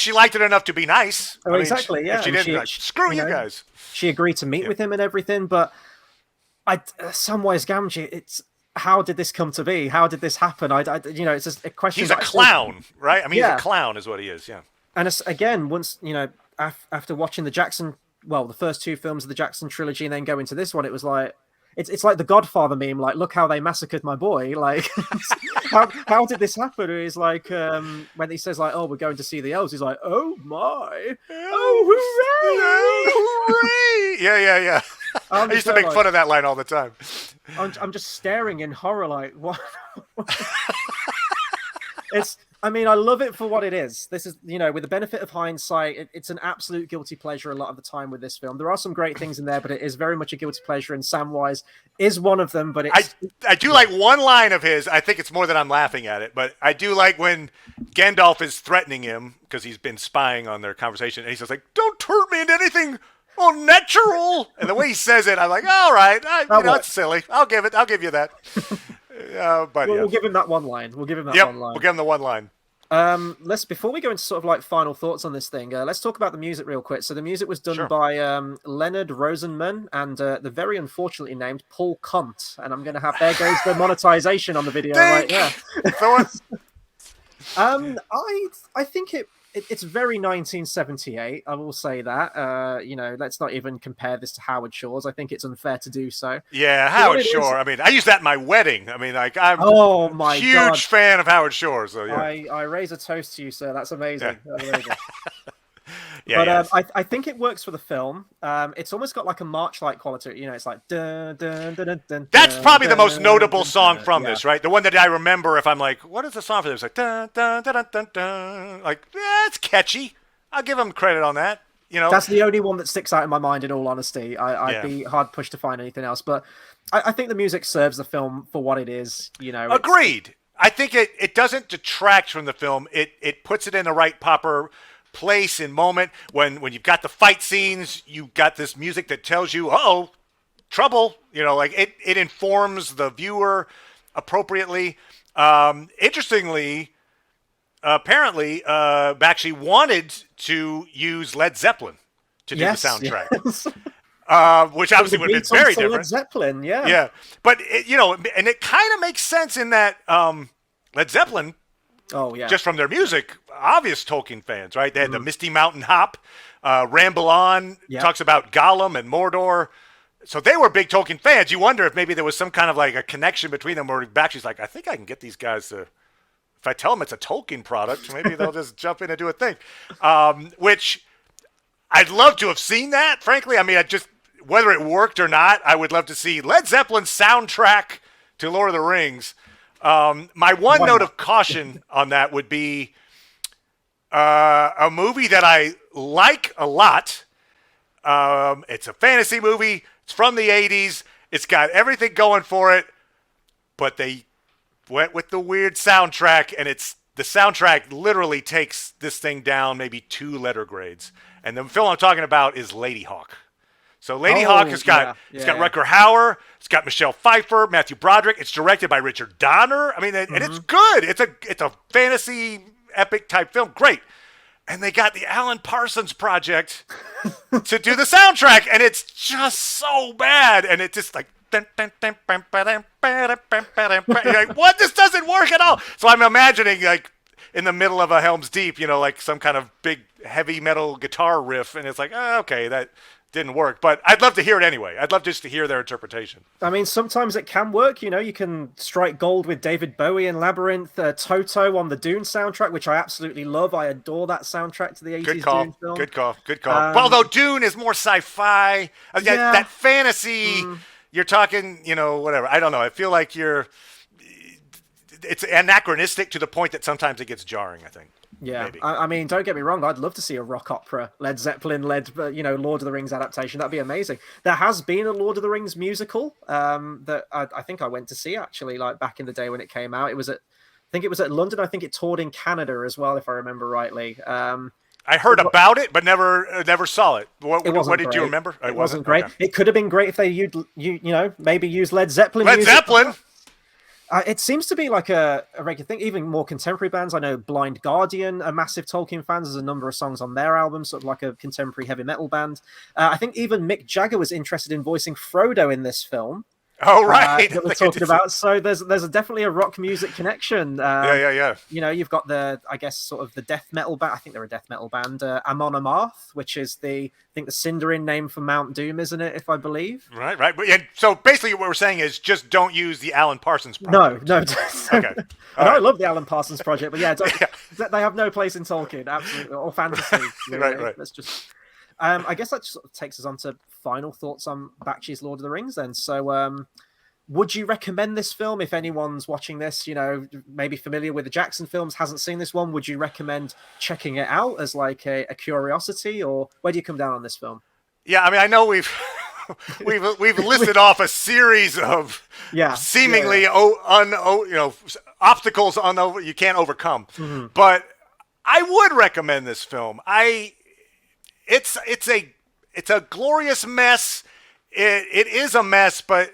S2: she liked it enough to be nice.
S1: Oh, exactly. Yeah.
S2: If she didn't, screw you guys.
S1: She agreed to meet with him and everything, but Samwise Gamgee, it's how did this come to be? How did this happen? It's just a question.
S2: He's a clown, right? I mean, he's a clown, is what he is. Yeah.
S1: And again, once after watching the first two films of the Jackson trilogy and then go into this one, it was like it's like the Godfather meme, like, look how they massacred my boy. Like, how did this happen? He's like, when he says like, oh, we're going to see the elves, he's like, oh my, oh
S2: hooray! Yeah. I used to make fun of that line all the time.
S1: I'm just staring in horror, like, what? I love it for what it is. This is, with the benefit of hindsight, it's an absolute guilty pleasure a lot of the time with this film. There are some great things in there, but it is very much a guilty pleasure, and Samwise is one of them. But
S2: I do like one line of his. I think it's more that I'm laughing at it, but I do like when Gandalf is threatening him because he's been spying on their conversation, and he says, like, don't turn me into anything unnatural. And the way he says it, I'm like, all right, that's silly. I'll give you that. We'll
S1: give him that one line. We'll give him that one line.
S2: We'll give him the one line.
S1: Before we go into sort of like final thoughts on this thing, let's talk about the music real quick. So the music was done by Leonard Rosenman and the very unfortunately named Paul Comte. And I'm going to have, there goes the monetization on the video right there. I think it's very 1978. I will say that. Let's not even compare this to Howard Shore's. I think it's unfair to do so.
S2: Yeah, Howard Shore. I mean, I used that in my wedding. I mean, like, I'm a huge fan of Howard Shore. So yeah.
S1: I raise a toast to you, sir. That's amazing.
S2: Yeah.
S1: I think it works for the film. It's almost got like a march-like quality. It's like dun, dun, dun, dun, dun.
S2: That's probably the most notable song from this, right? The one that I remember. If I'm like, what is the song for this? Like dun dun dun dun dun dun. Like, it's catchy. I'll give them credit on that.
S1: That's the only one that sticks out in my mind. In all honesty, I'd be hard pushed to find anything else. But I think the music serves the film for what it is.
S2: Agreed. I think it doesn't detract from the film. It puts it in the right proper place and moment. When you've got the fight scenes, you've got this music that tells you, uh-oh, trouble. Like it informs the viewer appropriately. Interestingly, apparently, Bakshi wanted to use Led Zeppelin to do the soundtrack, which obviously would have been very different.
S1: Led Zeppelin,
S2: yeah. But and it kind of makes sense in that Led Zeppelin.
S1: Oh yeah.
S2: Just from their music, obvious Tolkien fans, right? They had the Misty Mountain Hop, Ramble On talks about Gollum and Mordor. So they were big Tolkien fans. You wonder if maybe there was some kind of like a connection between them where Bakshi's like, I think I can get these guys to, if I tell them it's a Tolkien product, maybe they'll just jump in and do a thing. Which I'd love to have seen that, frankly. I mean, whether it worked or not, I would love to see Led Zeppelin's soundtrack to Lord of the Rings. My one note of caution on that would be a movie that I like a lot. It's a fantasy movie. It's from the 80s. It's got everything going for it, but they went with the weird soundtrack, and the soundtrack literally takes this thing down maybe 2 letter grades. And the film I'm talking about is Lady Hawk. So Lady Hawk has got got Rutger Hauer, it's got Michelle Pfeiffer, Matthew Broderick. It's directed by Richard Donner. I mean, and it's good. It's a fantasy epic type film. Great. And they got the Alan Parsons Project to do the soundtrack, and it's just so bad. And it just like like, what? This doesn't work at all. So I'm imagining like in the middle of a Helms Deep, like some kind of big heavy metal guitar riff, and it's like, oh, okay, that didn't work. But I'd love to hear it anyway. I'd love just to hear their interpretation.
S1: I mean, sometimes it can work. You can strike gold with David Bowie and Labyrinth, Toto on the Dune soundtrack, which I absolutely love. I adore that soundtrack to the 80s
S2: Good call.
S1: Dune film.
S2: Good call. Good call. Although Dune is more sci-fi, that fantasy, you're talking, whatever. I don't know. I feel like it's anachronistic to the point that sometimes it gets jarring, I think.
S1: Yeah, I mean, don't get me wrong. I'd love to see a rock opera, Led Zeppelin-led, Lord of the Rings adaptation. That'd be amazing. There has been a Lord of the Rings musical that I think I went to see actually, like back in the day when it came out. I think it was at London. I think it toured in Canada as well, if I remember rightly.
S2: I heard about it, but never saw it. What did you remember?
S1: It wasn't great. Okay. It could have been great if they maybe used Led Zeppelin.
S2: Led Zeppelin.
S1: It seems to be like a regular thing. Even more contemporary bands. I know Blind Guardian are massive Tolkien fans. There's a number of songs on their album, sort of like a contemporary heavy metal band. I think even Mick Jagger was interested in voicing Frodo in this film.
S2: Oh, right.
S1: That we're talking about. So there's definitely a rock music connection.
S2: Yeah.
S1: You've got the sort of the death metal band. I think they're a death metal band. Amon Amarth, which is the Sindarin name for Mount Doom, isn't it? If I believe.
S2: Right. So basically, what we're saying is just don't use the Alan Parsons project.
S1: No.
S2: Okay.
S1: I love the Alan Parsons project, but they have no place in Tolkien, absolutely, or fantasy. Really.
S2: Right.
S1: Let's just. I guess that sort of takes us on to final thoughts on Bakshi's Lord of the Rings then. So would you recommend this film if anyone's watching this, maybe familiar with the Jackson films, hasn't seen this one? Would you recommend checking it out as like a curiosity, or where do you come down on this film?
S2: Yeah, I mean, I know we've listed off a series of seemingly obstacles you can't overcome. Mm-hmm. But I would recommend this film. It's a glorious mess. It is a mess, but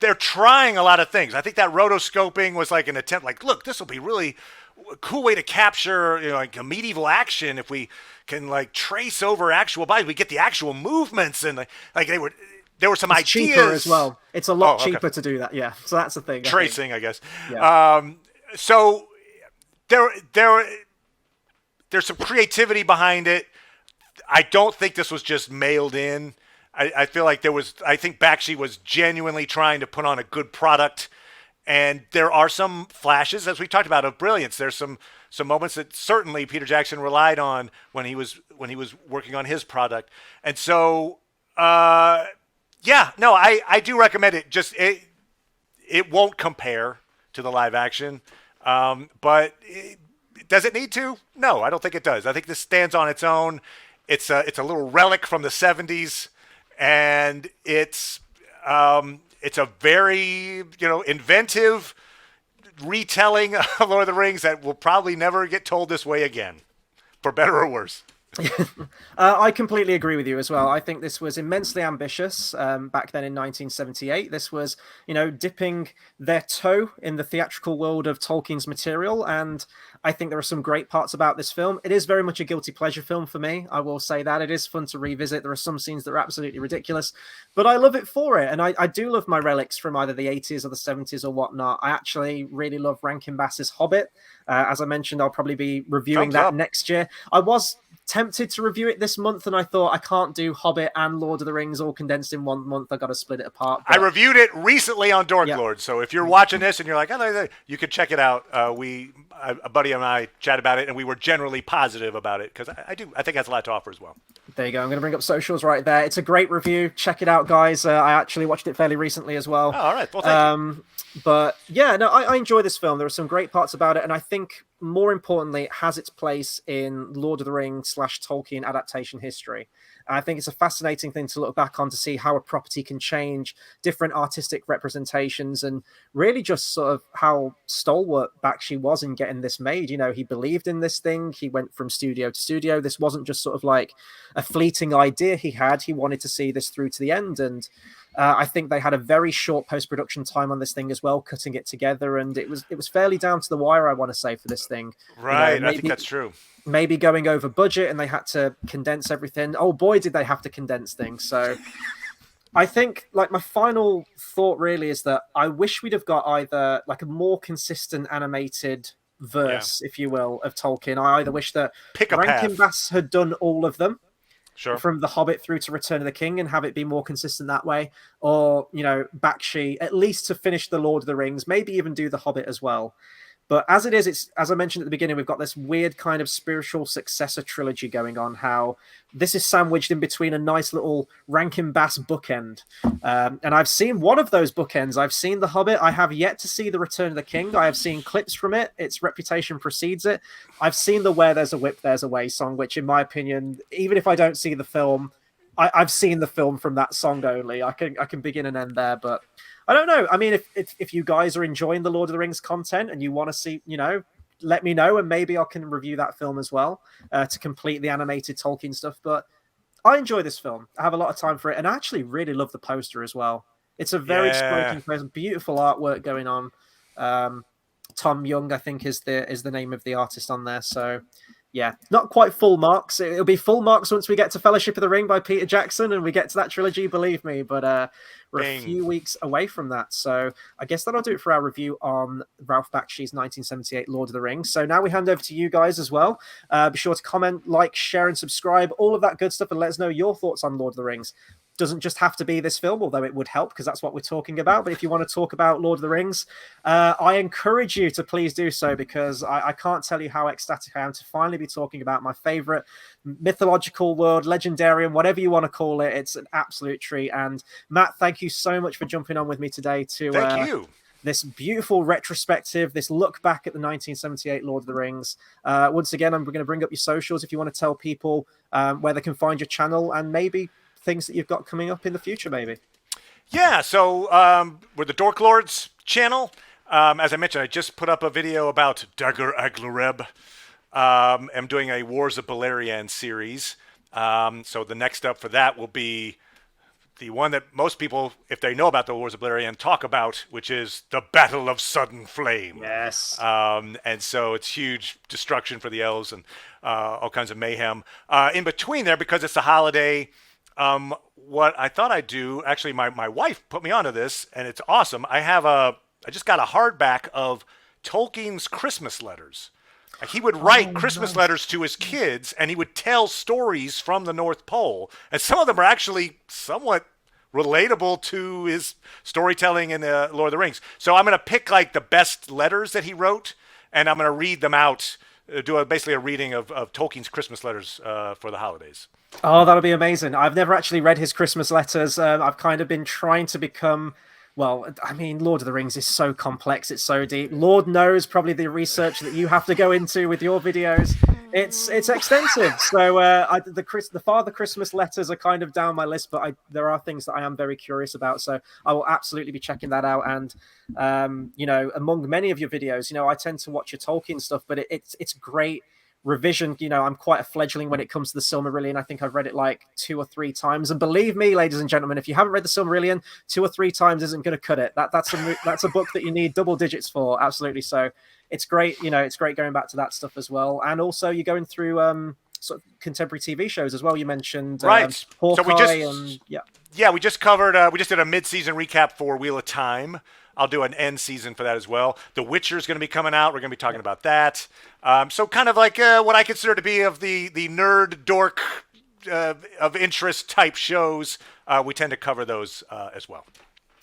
S2: they're trying a lot of things. I think that rotoscoping was like an attempt. Like, look, this will be really a cool way to capture like a medieval action if we can like trace over actual bodies. We get the actual movements and like there were some ideas.
S1: Cheaper as well. It's a lot cheaper to do that. Yeah, so that's the thing.
S2: Tracing, I guess.
S1: Yeah.
S2: So there's some creativity behind it. I don't think this was just mailed in. I feel like I think Bakshi was genuinely trying to put on a good product. And there are some flashes, as we talked about, of brilliance. There's some moments that certainly Peter Jackson relied on when he was working on his product. And so, I do recommend it. Just it won't compare to the live action, but does it need to? No, I don't think it does. I think this stands on its own. It's a little relic from the 70s, and it's a very inventive retelling of Lord of the Rings that will probably never get told this way again, for better or worse.
S1: I completely agree with you as well. I think this was immensely ambitious back then in 1978. This was, dipping their toe in the theatrical world of Tolkien's material, and I think there are some great parts about this film. It is very much a guilty pleasure film for me. I will say that. It is fun to revisit. There are some scenes that are absolutely ridiculous, but I love it for it. And I do love my relics from either the 80s or the 70s or whatnot. I actually really love Rankin Bass's Hobbit. As I mentioned, I'll probably be reviewing that next year. I was tempted to review it this month, and I thought I can't do Hobbit and Lord of the Rings all condensed in 1 month. I got to split it apart.
S2: But I reviewed it recently on Dork Lords, so if you're watching this and you're like, oh, you can check it out. A buddy and I chat about it, and we were generally positive about it because I think it has a lot to offer as well.
S1: There you go. I'm going to bring up socials right there. It's a great review. Check it out, guys. I actually watched it fairly recently as well.
S2: Oh, all right. Well, thank you.
S1: But yeah, no, I enjoy this film. There are some great parts about it, and I think more importantly, it has its place in Lord of the Rings / Tolkien adaptation history. I think it's a fascinating thing to look back on to see how a property can change different artistic representations, and really just sort of how stalwart Bakshi was in getting this made. He believed in this thing. He went from studio to studio. This wasn't just sort of like a fleeting idea he had. He wanted to see this through to the end, and I think they had a very short post-production time on this thing as well, cutting it together, and it was fairly down to the wire, I want to say, for this thing.
S2: Right, I think that's true.
S1: Maybe going over budget, and they had to condense everything. Oh boy, did they have to condense things. So I think like my final thought really is that I wish we'd have got either like a more consistent animated
S2: Yeah.
S1: verse, if you will, of Tolkien. I either wish that
S2: Pick a
S1: Rankin
S2: path.
S1: Bass had done all of them
S2: Sure.
S1: from The Hobbit through to Return of the King and have it be more consistent that way, or Bakshi at least to finish the Lord of the Rings, maybe even do The Hobbit as well. But as it is, it's as I mentioned at the beginning, we've got this weird kind of spiritual successor trilogy going on. How this is sandwiched in between a nice little Rankin Bass bookend, and I've seen one of those bookends. I've seen The Hobbit. I have yet to see The Return of the King. I have seen clips from it. Its reputation precedes it. I've seen the "Where There's a Whip, There's a Way" song, which, in my opinion, even if I don't see the film, I've seen the film from that song only. I can begin and end there, but I don't know. I mean, if you guys are enjoying the Lord of the Rings content and you want to see, let me know, and maybe I can review that film as well to complete the animated Tolkien stuff. But I enjoy this film. I have a lot of time for it, and I actually really love the poster as well. It's a very striking poster, beautiful artwork going on. Tom Young, I think, is the name of the artist on there. So yeah, not quite full marks. It'll be full marks once we get to Fellowship of the Ring by Peter Jackson and we get to that trilogy, believe me. But we're a few weeks away from that. So I guess that'll do it for our review on Ralph Bakshi's 1978 Lord of the Rings. So now we hand over to you guys as well. Be sure to comment, like, share, and subscribe, all of that good stuff, and let us know your thoughts on Lord of the Rings. Doesn't just have to be this film, although it would help because that's what we're talking about. But if you want to talk about Lord of the Rings, I encourage you to please do so, because I can't tell you how ecstatic I am to finally be talking about my favorite mythological world, legendarium, whatever you want to call it. It's an absolute treat. And Matt, thank you so much for jumping on with me today to
S2: Thank you.
S1: This beautiful retrospective, this look back at the 1978 Lord of the Rings. Once again, I'm going to bring up your socials if you want to tell people where they can find your channel and maybe things that you've got coming up in the future, maybe.
S2: Yeah, so we're the Dork Lords channel. As I mentioned, I just put up a video about Dagger Aglareb. I'm doing a Wars of Beleriand series. So the next up for that will be the one that most people, if they know about the Wars of Beleriand, talk about, which is the Battle of Sudden Flame.
S1: Yes.
S2: And so it's huge destruction for the elves and all kinds of mayhem. In between there, because it's a holiday, what I thought I'd do, actually my wife put me onto this, and it's awesome. I just got a hardback of Tolkien's Christmas letters. He would write Christmas letters to his kids, and he would tell stories from the North Pole. And some of them are actually somewhat relatable to his storytelling in the Lord of the Rings. So I'm going to pick like the best letters that he wrote, and I'm going to read them out, basically a reading of Tolkien's Christmas letters for the holidays.
S1: Oh, that'll be amazing. I've never actually read his Christmas letters. I've kind of been trying to become... Well, I mean, Lord of the Rings is so complex. It's so deep. Lord knows probably the research that you have to go into with your videos. It's extensive. So the Father Christmas letters are kind of down my list, but there are things that I am very curious about. So I will absolutely be checking that out. And, among many of your videos, I tend to watch your Tolkien stuff, but it's great revision. I'm quite a fledgling when it comes to the Silmarillion. I think I've read it like 2 or 3 times, and believe me, ladies and gentlemen, if you haven't read the Silmarillion, 2 or 3 times isn't going to cut it. That's a book that you need double digits for. Absolutely. So it's great. It's great going back to that stuff as well. And also you're going through sort of contemporary TV shows as well. You mentioned
S2: right.
S1: Hawkeye,
S2: we just covered. We just did a mid-season recap for Wheel of Time. I'll do an end season for that as well. The Witcher is going to be coming out. We're going to be talking about that. So kind of like what I consider to be of the nerd dork of interest type shows. We tend to cover those as well.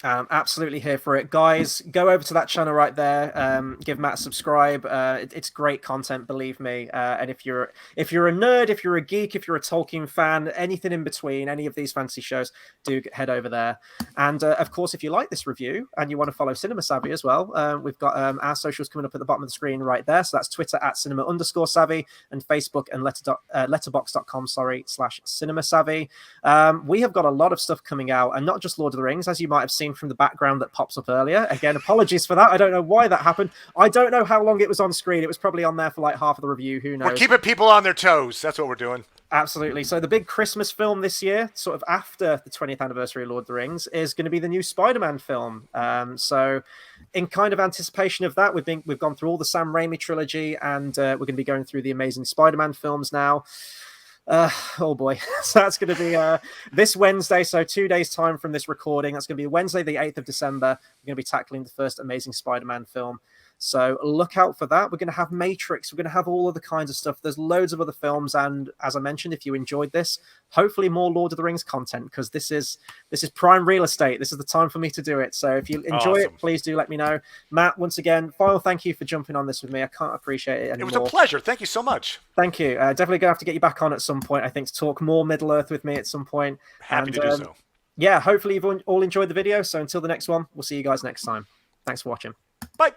S1: Absolutely here for it, guys. Go over to that channel right there. Give Matt a subscribe. It's great content, believe me. And if you're a nerd, if you're a geek, if you're a Tolkien fan, anything in between, any of these fantasy shows, do head over there. And of course, if you like this review and you want to follow Cinema Savvy as well, we've got our socials coming up at the bottom of the screen right there. So that's Twitter at cinema_savvy and Facebook and letterbox.com/Cinema Savvy. We have got a lot of stuff coming out, and not just Lord of the Rings, as you might have seen from the background that pops up earlier. Again, apologies for that. I don't know why that happened. I don't know how long it was on screen. It was probably on there for like half of the review. Who knows?
S2: We're keeping people on their toes. That's what we're doing.
S1: Absolutely. So the big Christmas film this year, sort of after the 20th anniversary of Lord of the Rings, is going to be the new SpiderMan film. So in kind of anticipation of that, we've gone through all the Sam Raimi trilogy, and we're going to be going through the Amazing Spider-Man films now. Oh boy. So that's going to be this Wednesday. So 2 days time from this recording. That's going to be Wednesday, the 8th of December. We're going to be tackling the first Amazing Spider-Man film. So look out for that. We're going to have Matrix. We're going to have all of the kinds of stuff. There's loads of other films. And as I mentioned, if you enjoyed this, hopefully more Lord of the Rings content, because this is prime real estate. This is the time for me to do it. So if you enjoy it, please do let me know. Matt, once again, final thank you for jumping on this with me. I can't appreciate it anymore.
S2: It was a pleasure. Thank you so much.
S1: Thank you. Definitely going to have to get you back on at some point, I think, to talk more Middle-earth with me at some point.
S2: Happy to do so.
S1: Yeah, hopefully you've all enjoyed the video. So until the next one, we'll see you guys next time. Thanks for watching.
S2: Bye.